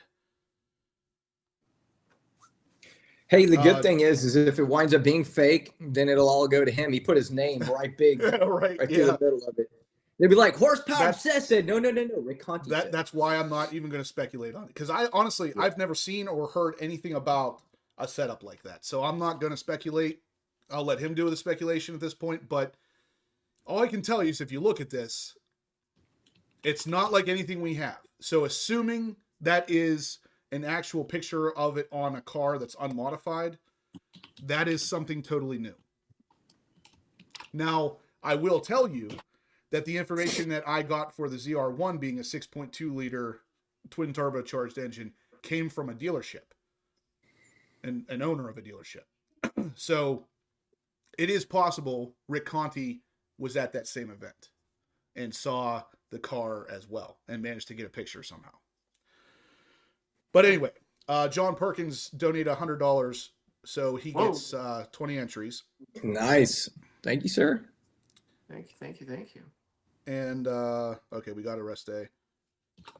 Hey, the good thing is if it winds up being fake, then it'll all go to him. He put his name right big, right through the middle of it. They'd be like, horsepower obsessed. No, Rick Conti said. That's why I'm not even going to speculate on it, because I honestly I've never seen or heard anything about a setup like that, so I'm not going to speculate. I'll let him do the speculation at this point. But all I can tell you is, if you look at this, it's not like anything we have. So assuming that is an actual picture of it on a car that's unmodified, that is something totally new. Now, I will tell you that the information that I got for the ZR1 being a 6.2 liter twin turbocharged engine came from a dealership, and an owner of a dealership. So it is possible Rick Conti was at that same event and saw the car as well and managed to get a picture somehow. But anyway, John Perkins donated $100, so he gets 20 entries. Nice. Thank you, sir. Thank you. And, okay, we got a rest day.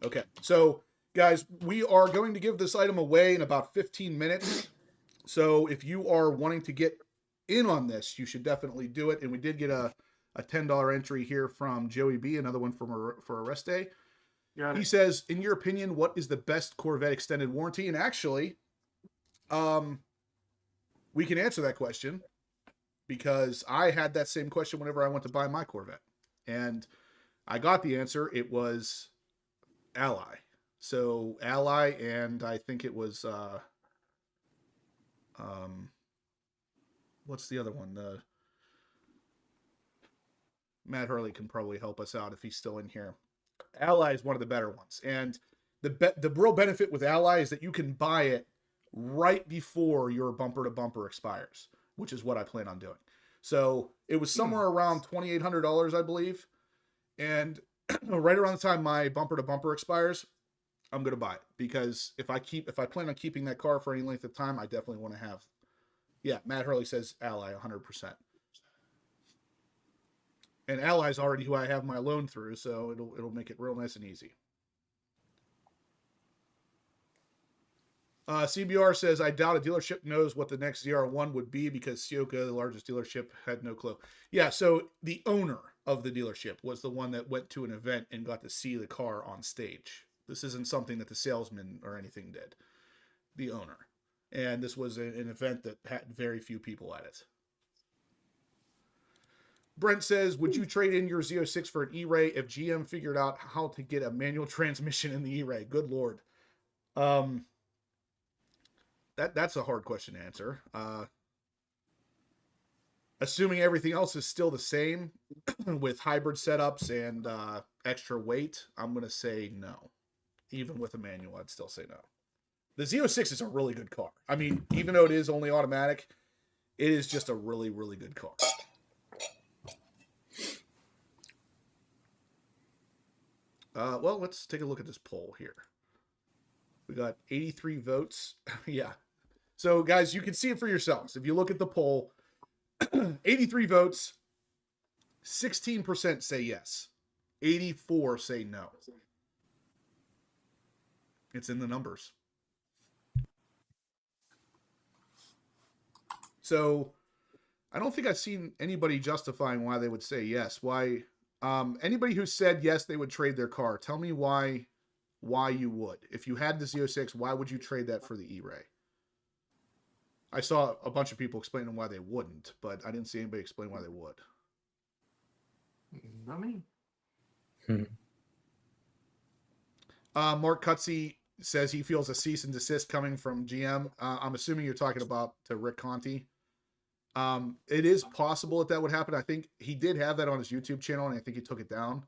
Okay, so, guys, we are going to give this item away in about 15 minutes. So if you are wanting to get in on this, you should definitely do it. And we did get a $10 entry here from Joey B, another one for a rest day. He says, in your opinion, what is the best Corvette extended warranty? And actually, we can answer that question, because I had that same question whenever I went to buy my Corvette. And I got the answer. It was Ally. So Ally, and I think it was, what's the other one? Matt Hurley can probably help us out if he's still in here. Ally is one of the better ones. And the real benefit with Ally is that you can buy it right before your bumper to bumper expires, which is what I plan on doing. So it was somewhere around $2,800, I believe. And right around the time my bumper to bumper expires, I'm going to buy it, because if I plan on keeping that car for any length of time, I definitely want to have. Yeah, Matt Hurley says Ally 100%. And Ally's already who I have my loan through, so it'll make it real nice and easy. CBR says, I doubt a dealership knows what the next ZR1 would be, because Sioka, the largest dealership, had no clue. Yeah, so the owner of the dealership was the one that went to an event and got to see the car on stage. This isn't something that the salesman or anything did. The owner. And this was an event that had very few people at it. Brent says, would you trade in your Z06 for an ERAY if GM figured out how to get a manual transmission in the ERAY? Good Lord. That's a hard question to answer. Assuming everything else is still the same with hybrid setups and extra weight, I'm going to say no. Even with a manual, I'd still say no. The Z06 is a really good car. I mean, even though it is only automatic, it is just a really, really good car. Well, let's take a look at this poll here. We got 83 votes. Yeah. So, guys, you can see it for yourselves. If you look at the poll, 83 votes. 16% say yes. 84 say no. It's in the numbers. So I don't think I've seen anybody justifying why they would say yes. Why anybody who said yes they would trade their car, tell me why you would. If you had the Z06, why would you trade that for the E-Ray? I saw a bunch of people explaining why they wouldn't, but I didn't see anybody explain why they would. Not me. Mark Cutsey says he feels a cease and desist coming from GM. I'm assuming you're talking about to Rick Conti. It is possible that would happen. I think he did have that on his YouTube channel, and I think he took it down,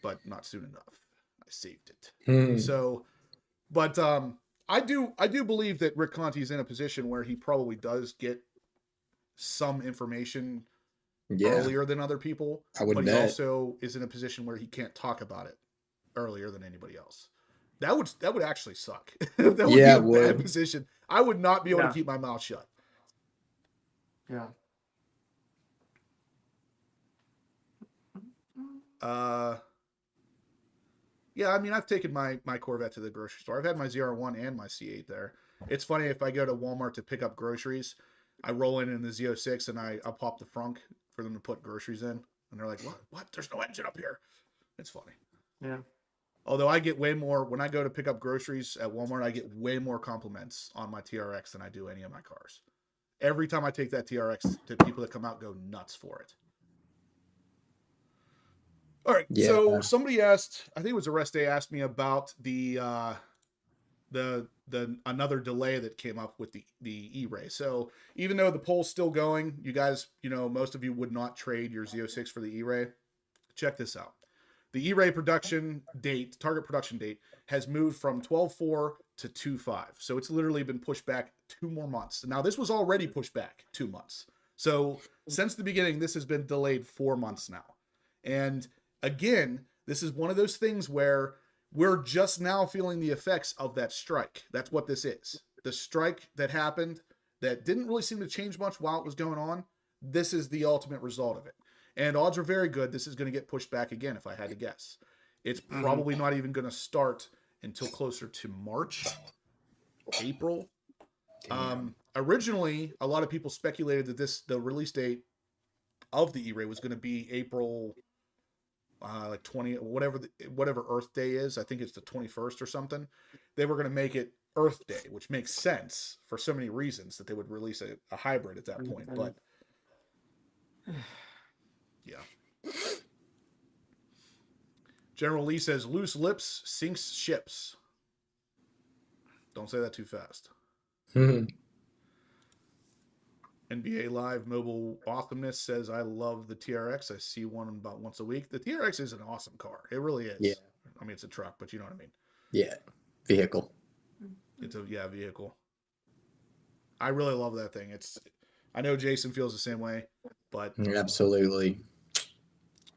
but not soon enough. I saved it. So, but I do believe that Rick Conti is in a position where he probably does get some information earlier than other people. I would but bet. He also is in a position where he can't talk about it earlier than anybody else. That would actually suck. That would be a bad position. I would not be able to keep my mouth shut. Yeah. Yeah, I mean, I've taken my Corvette to the grocery store. I've had my ZR1 and my C8 there. It's funny, if I go to Walmart to pick up groceries, I roll in the Z06 and I'll pop the frunk for them to put groceries in. And they're like, what? There's no engine up here. It's funny. Yeah. Although I get way more, when I go to pick up groceries at Walmart, I get way more compliments on my TRX than I do any of my cars. Every time I take that TRX, the people that come out go nuts for it. All right, so somebody asked, I think it was Arrest Day, asked me about the another delay that came up with the E-Ray. So even though the poll's still going, you guys, most of you would not trade your Z06 for the E-Ray. Check this out. The E-Ray production date, target production date, has moved from 12/4 to 2/5. So it's literally been pushed back 2 more months. Now, this was already pushed back 2 months. So since the beginning, this has been delayed 4 months now. And again, this is one of those things where we're just now feeling the effects of that strike. That's what this is. The strike that happened that didn't really seem to change much while it was going on. This is the ultimate result of it. And odds are very good this is going to get pushed back again, if I had to guess. It's probably not even going to start until closer to March, April. Originally, a lot of people speculated that the release date of the E-Ray was going to be April, like 20, whatever Earth Day is. I think it's the 21st or something. They were going to make it Earth Day, which makes sense for so many reasons that they would release a hybrid at that point. But yeah. General Lee says, loose lips sinks ships. Don't say that too fast. NBA Live Mobile Awesomeness says, I love the TRX. I see one about once a week. The TRX is an awesome car. It really is. Yeah. I mean, it's a truck, but you know what I mean. Yeah. Vehicle. It's a vehicle. I really love that thing. I know Jason feels the same way, but absolutely.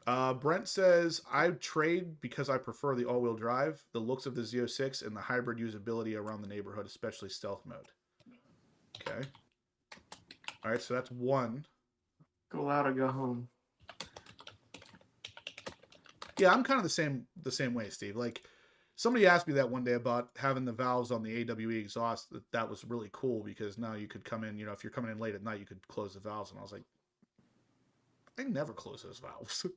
Brent says, I trade because I prefer the all-wheel drive, the looks of the Z06, and the hybrid usability around the neighborhood, especially stealth mode. Okay. All right, so that's one. Go out or go home. Yeah, I'm kind of the same way, Steve. Like, somebody asked me that one day about having the valves on the AWE exhaust. That was really cool because now you could come in, if you're coming in late at night, you could close the valves. And I was like, I never close those valves. If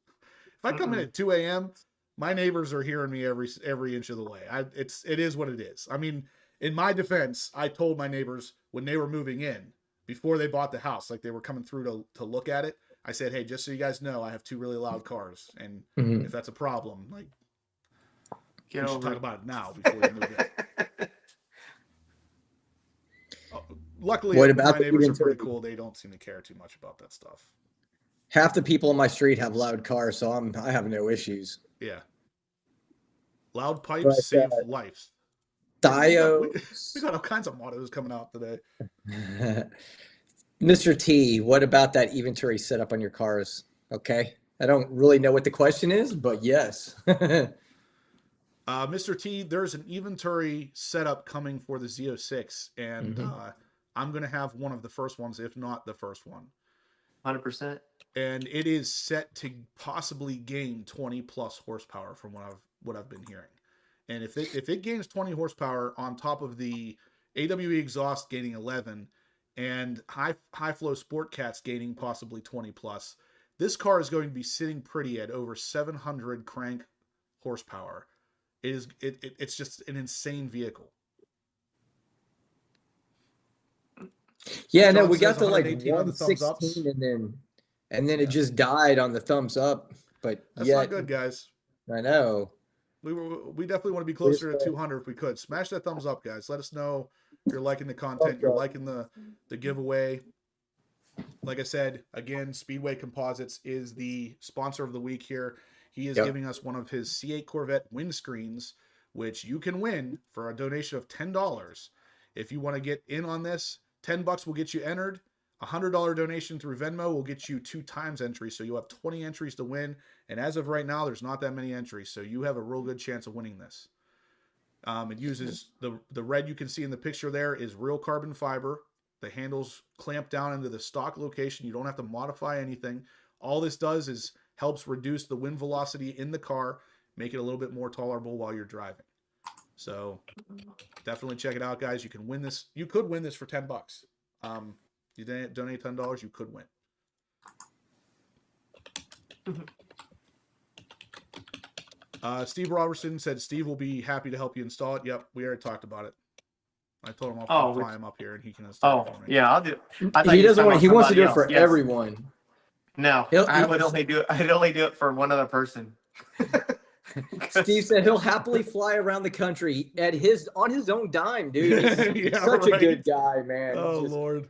I come in at 2 a.m., my neighbors are hearing me every inch of the way. It is what it is. I mean, in my defense, I told my neighbors when they were moving in, before they bought the house, like they were coming through to look at it, I said, hey, just so you guys know, I have 2 really loud cars. And if that's a problem, like, we should talk about it now before we move in. Luckily, my neighbors are pretty cool. They don't seem to care too much about that stuff. Half the people on my street have loud cars, so I have no issues. Yeah. Loud pipes save lives. Diodes. We got all kinds of mottos coming out today. Mr. T, what about that inventory setup on your cars? Okay. I don't really know what the question is, but yes. Mr. T, there's an inventory setup coming for the Z06, and I'm going to have one of the first ones, if not the first one. 100%. and it is set to possibly gain 20 plus horsepower from what I've been hearing. And if it gains 20 horsepower on top of the AWE exhaust gaining 11 and high flow Sport Cats gaining possibly 20 plus, this car is going to be sitting pretty at over 700 crank horsepower. It's just an insane vehicle. Yeah, no, John we got says to like 118 on the thumbs ups. 116 and then it just died on the thumbs up. But That's not good, guys. I know. We definitely want to be closer to 200 if we could. Smash that thumbs up, guys. Let us know if you're liking the content, you're liking the giveaway. Like I said, again, Speedway Composites is the sponsor of the week here. He is giving us one of his C8 Corvette windscreens, which you can win for a donation of $10. If you want to get in on this, $10 will get you entered. A $100 donation through Venmo will get you 2 times entry, so you'll have 20 entries to win. And as of right now, there's not that many entries, so you have a real good chance of winning this. It uses the red you can see in the picture there is real carbon fiber. The handles clamp down into the stock location. You don't have to modify anything. All this does is helps reduce the wind velocity in the car, make it a little bit more tolerable while you're driving. So definitely check it out, guys. You can win this. You could win this for $10. You donate $10, you could win. Steve Robertson said Steve will be happy to help you install it. Yep, we already talked about it. I told him I'll fly him up here and he can install it for me. Yeah, I'll do. He doesn't want. He wants to do it for everyone. No, I would only do it. I'd only do it for one other person. Steve said he'll happily fly around the country on his own dime, dude. He's such a good guy, man. Oh Lord.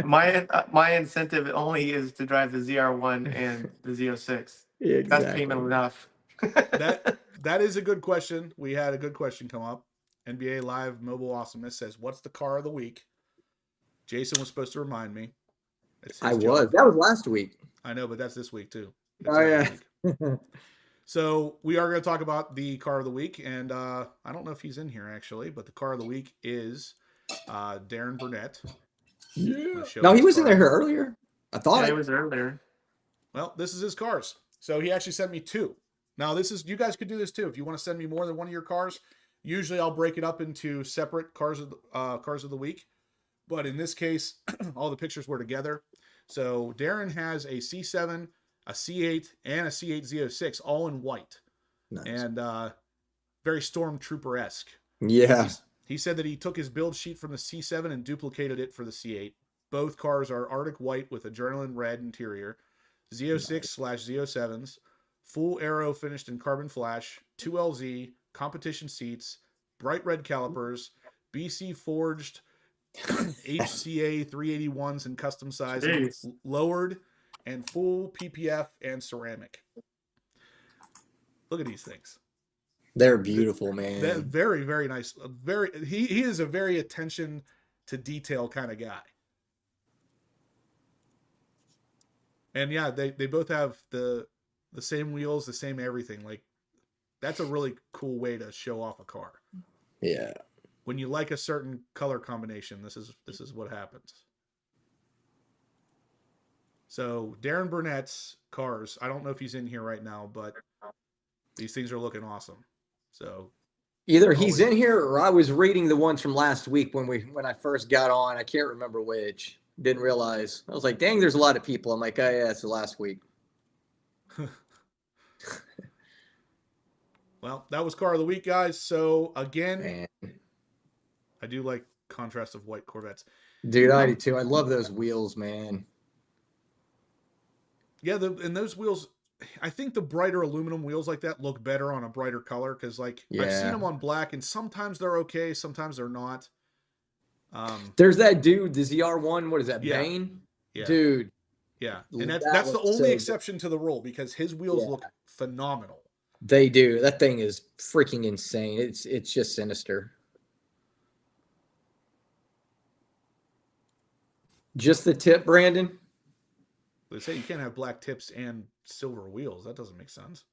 My incentive only is to drive the ZR1 and the Z06. Exactly. That's payment enough. that is a good question. We had a good question come up. NBA Live Mobile Awesomeness says, "What's the car of the week?" Jason was supposed to remind me. That was last week. I know, but that's this week too. Oh yeah. So we are going to talk about the car of the week, and I don't know if he's in here actually, but the car of the week is Darren Burnett. Yeah. No, he was in there earlier. I thought he was earlier. Well, this is his cars. So he actually sent me 2. Now you guys could do this too. If you want to send me more than one of your cars, usually I'll break it up into separate cars of the week. But in this case, all the pictures were together. So Darren has a C7, a C8, and a C8 Z06 all in white. Nice. And very Stormtrooper-esque. Yeah. He said that he took his build sheet from the C7 and duplicated it for the C8. Both cars are Arctic white with adrenaline red interior, Z06/Z07s, full aero finished in carbon flash, 2LZ, competition seats, bright red calipers, BC forged HCA 381s in custom size, lowered, and full PPF and ceramic. Look at these things. They're beautiful, man. They're very, very nice. He is a very attention to detail kind of guy. And yeah, they both have the same wheels, the same everything. Like, that's a really cool way to show off a car. Yeah. When you like a certain color combination, this is what happens. So Darren Burnett's cars, I don't know if he's in here right now, but these things are looking awesome. So either he's in here or I was reading the ones from last week when I first got on. I can't remember which. Didn't realize. I was like, dang, there's a lot of people. I'm like, oh yeah, it's the last week. Well, that was car of the week, guys. So again, man, I do like contrast of white Corvettes. Dude, I do too. I love those wheels, man. Yeah, and those wheels, I think the brighter aluminum wheels like that look better on a brighter color because, like, I've seen them on black, and sometimes they're okay, sometimes they're not. There's that dude, the ZR1. What is that, Bane? Yeah. Dude. Yeah, and that's the only exception to the rule because his wheels look phenomenal. They do. That thing is freaking insane. It's just sinister. Just the tip, Brandon? They say you can't have black tips and silver wheels. That doesn't make sense.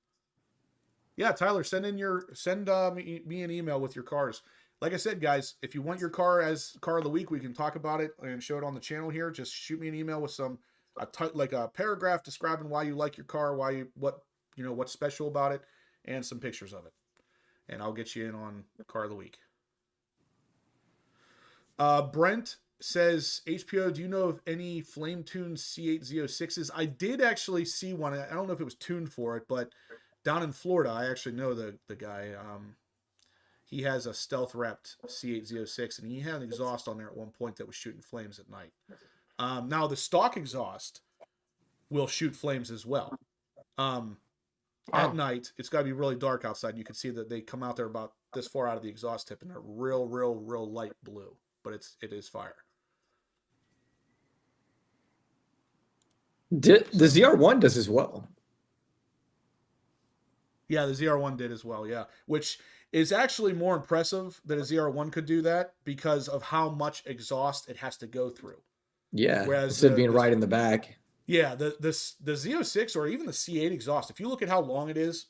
Yeah, Tyler, send me an email with your cars. Like I said, guys, if you want your car as car of the week, we can talk about it and show it on the channel here. Just shoot me an email with some like a paragraph describing why you like your car, what's special about it, and some pictures of it. And I'll get you in on Car of the Week. Brent says, HPO, do you know of any flame-tuned C8 Z06s? I did actually see one. I don't know if it was tuned for it, but down in Florida, I actually know the guy. He has a stealth-wrapped C8 Z06, and he had an exhaust on there at one point that was shooting flames at night. Now, the stock exhaust will shoot flames as well. At night, it's got to be really dark outside. You can see that they come out there about this far out of the exhaust tip, and they're real light blue. But it is fire. The ZR1 does as well. Yeah, the ZR1 did as well, yeah. Which is actually more impressive that a ZR1 could do that because of how much exhaust it has to go through. Yeah, whereas instead of being right in the back. Yeah, the Z06 or even the C8 exhaust, if you look at how long it is,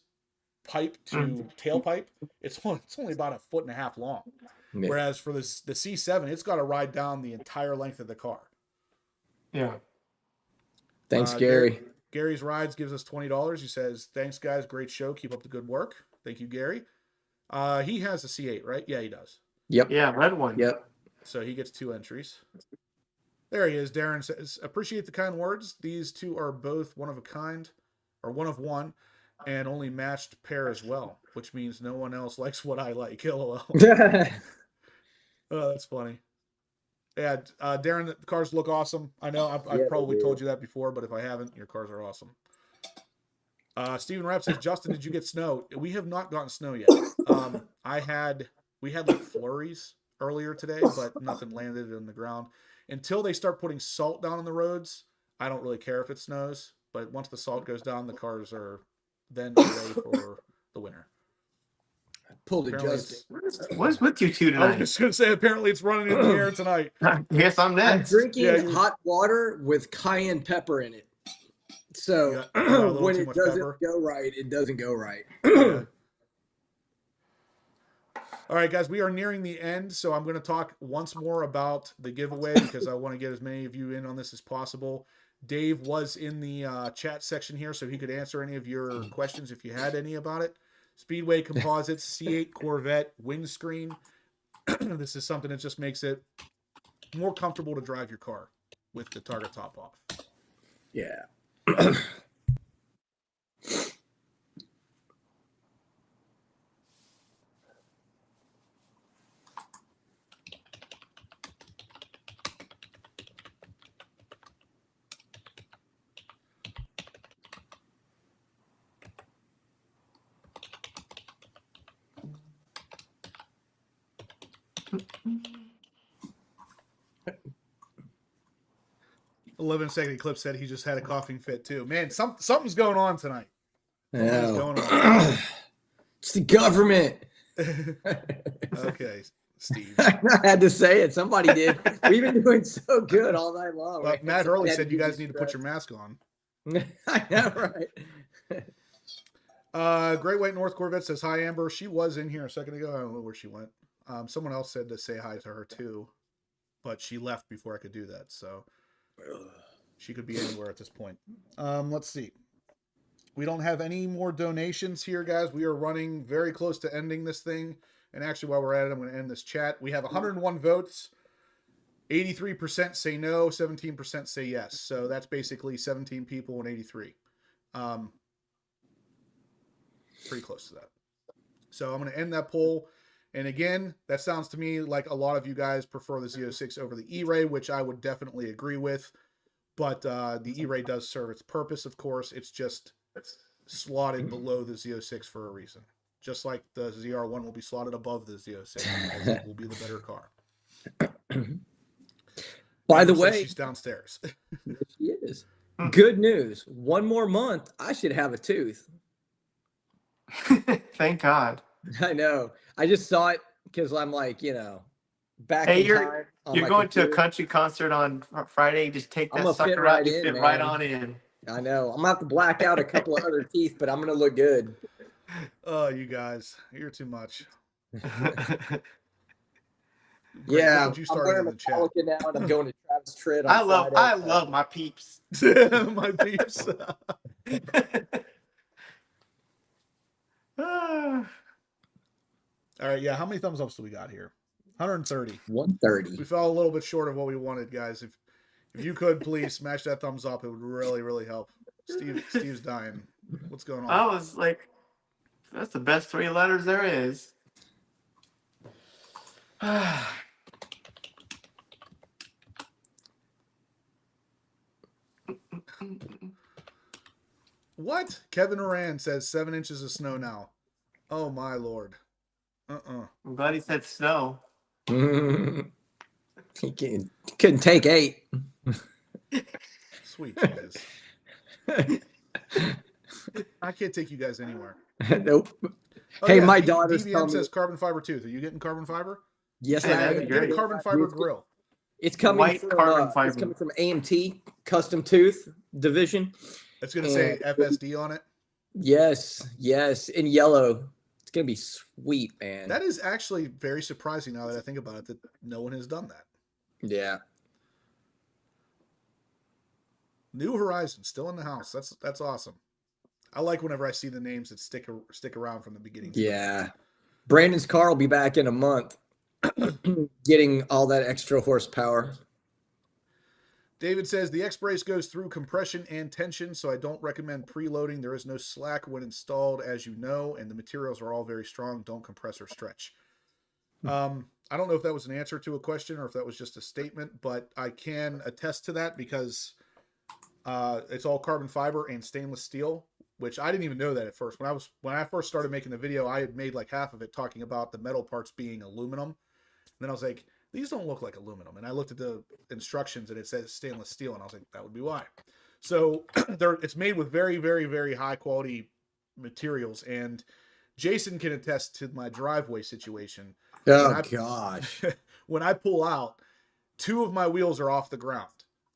pipe to tailpipe, it's only about 1.5 feet long. Yeah. Whereas for the C7, it's got to ride down the entire length of the car. Yeah. Thanks, Gary. Gary's Rides gives us $20. He says, thanks, guys. Great show. Keep up the good work. Thank you, Gary. He has a C8, right? Yeah, he does. Yep. Yeah, red one. Yep. So he gets 2 entries. There he is. Darren says, appreciate the kind words. These two are both one of a kind, or one of one, and only matched pair as well, which means no one else likes what I like. LOL. Oh, that's funny. Yeah, Darren, the cars look awesome. I know I've probably told you that before, but if I haven't, your cars are awesome. Steven Rapp says, Justin, did you get snow? We have not gotten snow yet. We had like flurries earlier today, but nothing landed on the ground. Until they start putting salt down on the roads, I don't really care if it snows. But once the salt goes down, the cars are then ready for the winter. Pulled it, Justin. What is with you two tonight? I was just going to say, apparently it's running in the air tonight. Yes, I'm next. I'm drinking hot water with cayenne pepper in it. So when it doesn't go right, it doesn't go right. Yeah. All right, guys, we are nearing the end, so I'm going to talk once more about the giveaway because I want to get as many of you in on this as possible. Dave was in the chat section here, so he could answer any of your questions if you had any about it. Speedway Composites, C8 Corvette windscreen. This is something that just makes it more comfortable to drive your car with the target top off. Yeah. 11-second clip said he just had a coughing fit too. Man, something's going on tonight. Yeah. Going on. It's the government. Okay, Steve. I had to say it. Somebody did. We've been doing so good all night long. Right? Matt Hurley said you guys need to put your mask on. I know, right? Great White North Corvette says, hi, Amber. She was in here a second ago. I don't know where she went. Someone else said to say hi to her too, but she left before I could do that. So she could be anywhere at this point. Let's see. We don't have any more donations here, guys. We are running very close to ending this thing. And actually, while we're at it, I'm going to end this chat. We have 101 votes. 83% say no, 17% say yes. So that's basically 17 people and 83. Pretty close to that. So I'm going to end that poll. And again, that sounds to me like a lot of you guys prefer the Z06 over the ERAY, which I would definitely agree with. But the ERAY does serve its purpose, of course. It's just slotted below the Z06 for a reason. Just like the ZR1 will be slotted above the Z06. Because it will be the better car. By the way, she's downstairs. She is. Good news. One more month, I should have a tooth. Thank God. I know. I just saw it because I'm like, back Hey, in you're time. You're going to a country concert on Friday. Just take that sucker out. Just fit right on in. I know. I'm going to have to black out a couple of other teeth, but I'm going to look good. Oh, you guys. You're too much. Yeah. You started in the chat. Now and I'm going to Travis God's tread on Friday. I love my peeps. My peeps. Ah. All right, yeah. How many thumbs ups do we got here? 130. 130. We fell a little bit short of what we wanted, guys. If you could please smash that thumbs up, it would really, really help. Steve's dying. What's going on? I was like, that's the best 3 letters there is. What? Kevin Moran says 7 inches of snow now. Oh my lord. I'm glad he said snow. He couldn't take 8. Sweet Jesus. I can't take you guys anywhere. Nope. Oh, Hey, yeah, my daughter's DVM telling says me. carbon fiber tooth. Are you getting carbon fiber? Yes, Yeah, I that'd am. be Get a great. carbon fiber grill. It's coming White from carbon fiber. It's coming from AMT Custom Tooth Division. It's going to say And- FSD on it. Yes, in yellow. It's gonna be sweet, man. That is actually very surprising now that I think about it, that no one has done that. Yeah. New Horizon still in the house. That's awesome. I like whenever I see the names that stick around from the beginning. Yeah. Brandon's car will be back in a month, getting all that extra horsepower. David says the X-Brace goes through compression and tension, so I don't recommend preloading. There is no slack when installed, as you know, and the materials are all very strong. Don't compress or stretch. I don't know if that was an answer to a question or if that was just a statement, but I can attest to that because it's all carbon fiber and stainless steel, which I didn't even know that at first. When I first started making the video, I had made like half of it talking about the metal parts being aluminum. And then I was like, these don't look like aluminum. And I looked at the instructions and it says stainless steel. And I was like, that would be why. So it's made with very, very, very high quality materials. And Jason can attest to my driveway situation. Oh, gosh. When I pull out, 2 of my wheels are off the ground.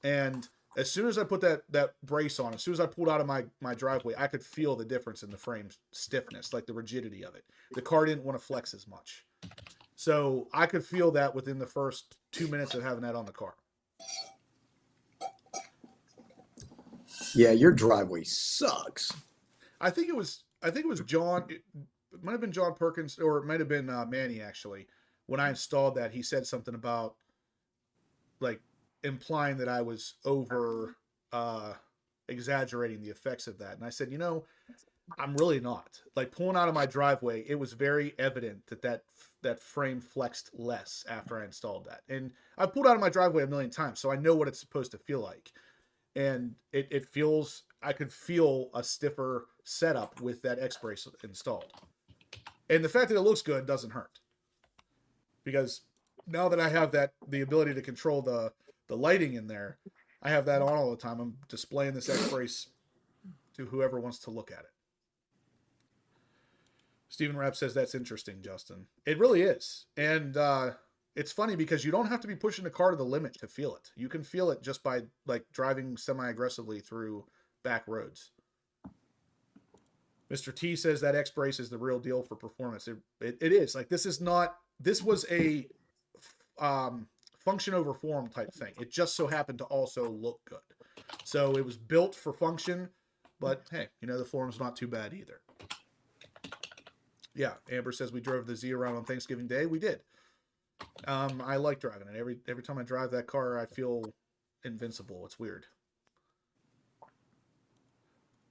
And as soon as I put that brace on, as soon as I pulled out of my driveway, I could feel the difference in the frame stiffness, like the rigidity of it. The car didn't want to flex as much. So I could feel that within the first 2 minutes of having that on the car. Yeah, your driveway sucks. I think it was John. It might have been John Perkins, or it might have been Manny actually. When I installed that, he said something about like implying that I was over exaggerating the effects of that. And I said, I'm really not. Like pulling out of my driveway, it was very evident that frame flexed less after I installed that. And I've pulled out of my driveway a million times, so I know what it's supposed to feel like. And I could feel a stiffer setup with that X-Brace installed. And the fact that it looks good doesn't hurt. Because now that I have the ability to control the lighting in there, I have that on all the time. I'm displaying this X-Brace to whoever wants to look at it. Stephen Rapp says that's interesting, Justin. It really is. And it's funny because you don't have to be pushing the car to the limit to feel it. You can feel it just by like driving semi-aggressively through back roads. Mr. T says that X-Brace is the real deal for performance. It is. Like this was a function over form type thing. It just so happened to also look good. So it was built for function, but hey, the form's not too bad either. Yeah, Amber says we drove the Z around on Thanksgiving Day. We did. I like driving it. Every time I drive that car, I feel invincible. It's weird.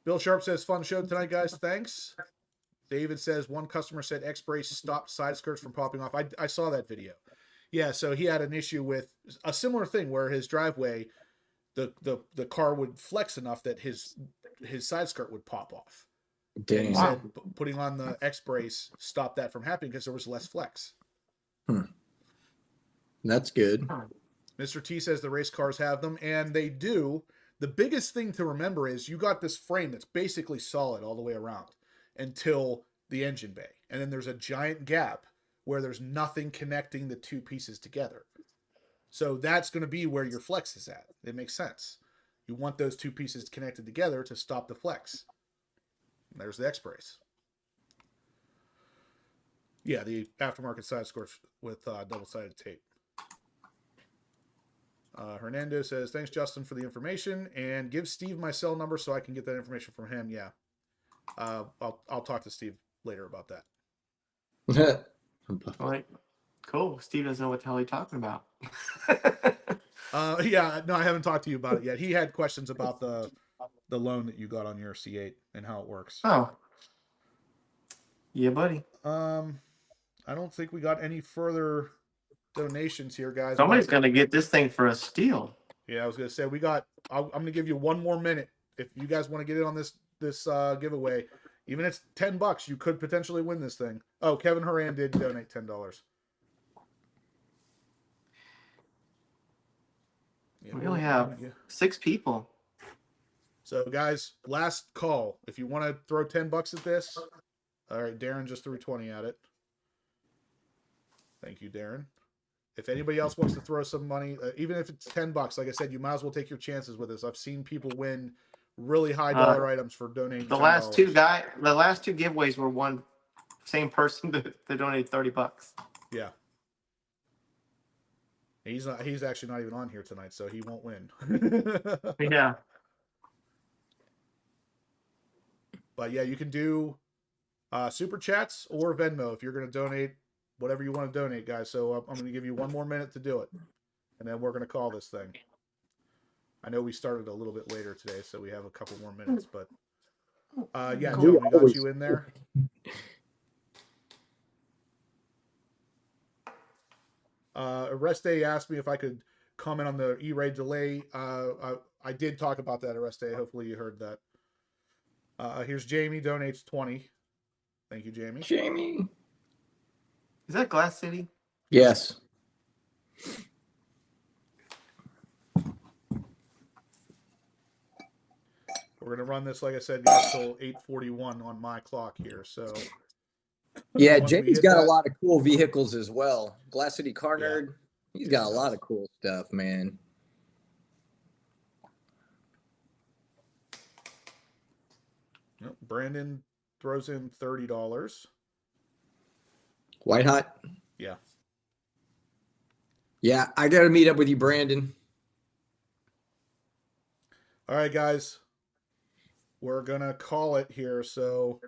Bill Sharp says, fun show tonight, guys. Thanks. David says, one customer said X-Brace stopped side skirts from popping off. I saw that video. Yeah, so he had an issue with a similar thing where his driveway, the car would flex enough that his side skirt would pop off. Damn. And he said putting on the X-Brace stopped that from happening because there was less flex. That's good. Mr. T says the race cars have them, and they do. The biggest thing to remember is you got this frame that's basically solid all the way around until the engine bay. And then there's a giant gap where there's nothing connecting the two pieces together. So that's going to be where your flex is at. It makes sense. You want those two pieces connected together to stop the flex. And there's the X-Brace. Yeah, the aftermarket side skirts with double-sided tape. Hernando says, thanks, Justin, for the information, and give Steve my cell number so I can get that information from him. Yeah. I'll talk to Steve later about that. All right. Cool. Steve doesn't know what the hell he's talking about. Yeah, no, I haven't talked to you about it yet. He had questions about the loan that you got on your C8 and how it works. Oh. Yeah, buddy. I don't think we got any further donations here, guys. Somebody's going to get this thing for a steal. Yeah, I was going to say, I'm going to give you 1 more minute. If you guys want to get in on this giveaway, even if it's $10, you could potentially win this thing. Oh, Kevin Horan did donate $10. Yeah, We only have 6 people. So, guys, last call. If you want to throw $10 at this, all right, Darren just threw 20 at it. Thank you, Darren. If anybody else wants to throw some money, even if it's $10, like I said, you might as well take your chances with this. I've seen people win really high dollar items for donating. The $10. last two giveaways were one same person that donated $30. Yeah. He's actually not even on here tonight, so he won't win. Yeah. But yeah, you can do super chats or Venmo if you're going to donate whatever you want to donate, guys. So I'm going to give you 1 more minute to do it, and then we're going to call this thing. I know we started a little bit later today, so we have a couple more minutes, but yeah, Joe, we got you in there. Arreste asked me if I could comment on the ERAY delay. I did talk about that, Arreste. Hopefully you heard that. Here's Jamie, donates 20. Thank you, Jamie. Jamie. Is that Glass City? Yes. We're going to run this, like I said, until 8:41 on my clock here. So yeah, Jamie's got a lot of cool vehicles as well. Glass City Car Nerd. Yeah. He's got a lot of cool stuff, man. Brandon throws in $30. White Hot. Yeah. Yeah, I got to meet up with you, Brandon. All right, guys. We're going to call it here. So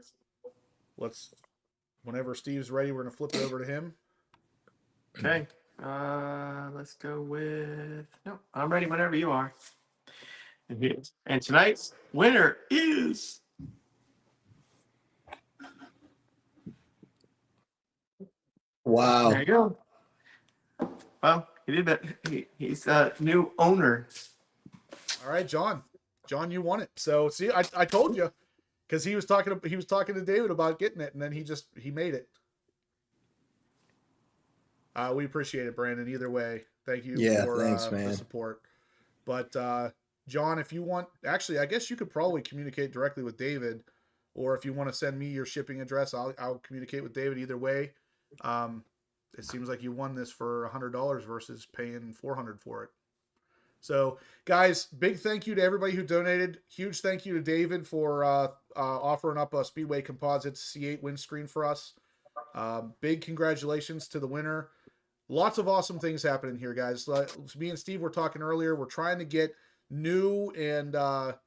whenever Steve's ready, we're going to flip it over to him. Okay. Let's go with, no, I'm ready whenever you are. And tonight's winner is Wow. There you go. Well, he did that. He's a new owner. All right, John. John, you won it. So see, I told you, because he was talking to David about getting it, and then he made it. We appreciate it, Brandon. Either way, thank you for thanks, man. the support. But John, if you want, actually, I guess you could probably communicate directly with David, or if you want to send me your shipping address, I'll communicate with David. Either way, it seems like you won this for $100 versus paying $400 for it. So, guys, big thank you to everybody who donated. Huge thank you to David for offering up a Speedway Composites C8 windscreen for us. Big congratulations to the winner. Lots of awesome things happening here, guys. Me and Steve were talking earlier. We're trying to get new and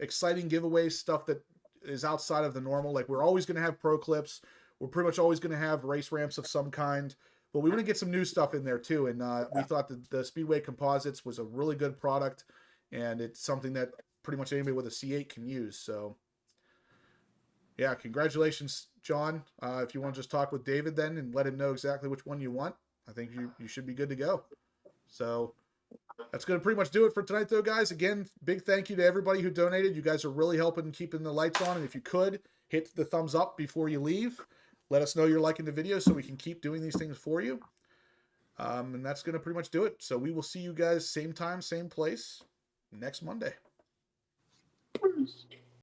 exciting giveaways, stuff that is outside of the normal. Like, we're always going to have pro clips. We're pretty much always going to have race ramps of some kind. But we want to get some new stuff in there, too. And we thought that the Speedway Composites was a really good product. And it's something that pretty much anybody with a C8 can use. So, yeah, congratulations, John. If you want to just talk with David then and let him know exactly which one you want, I think you should be good to go. So that's going to pretty much do it for tonight, though, guys. Again, big thank you to everybody who donated. You guys are really helping keeping the lights on. And if you could, hit the thumbs up before you leave. Let us know you're liking the video so we can keep doing these things for you. And that's going to pretty much do it. So we will see you guys same time, same place next Monday. Peace.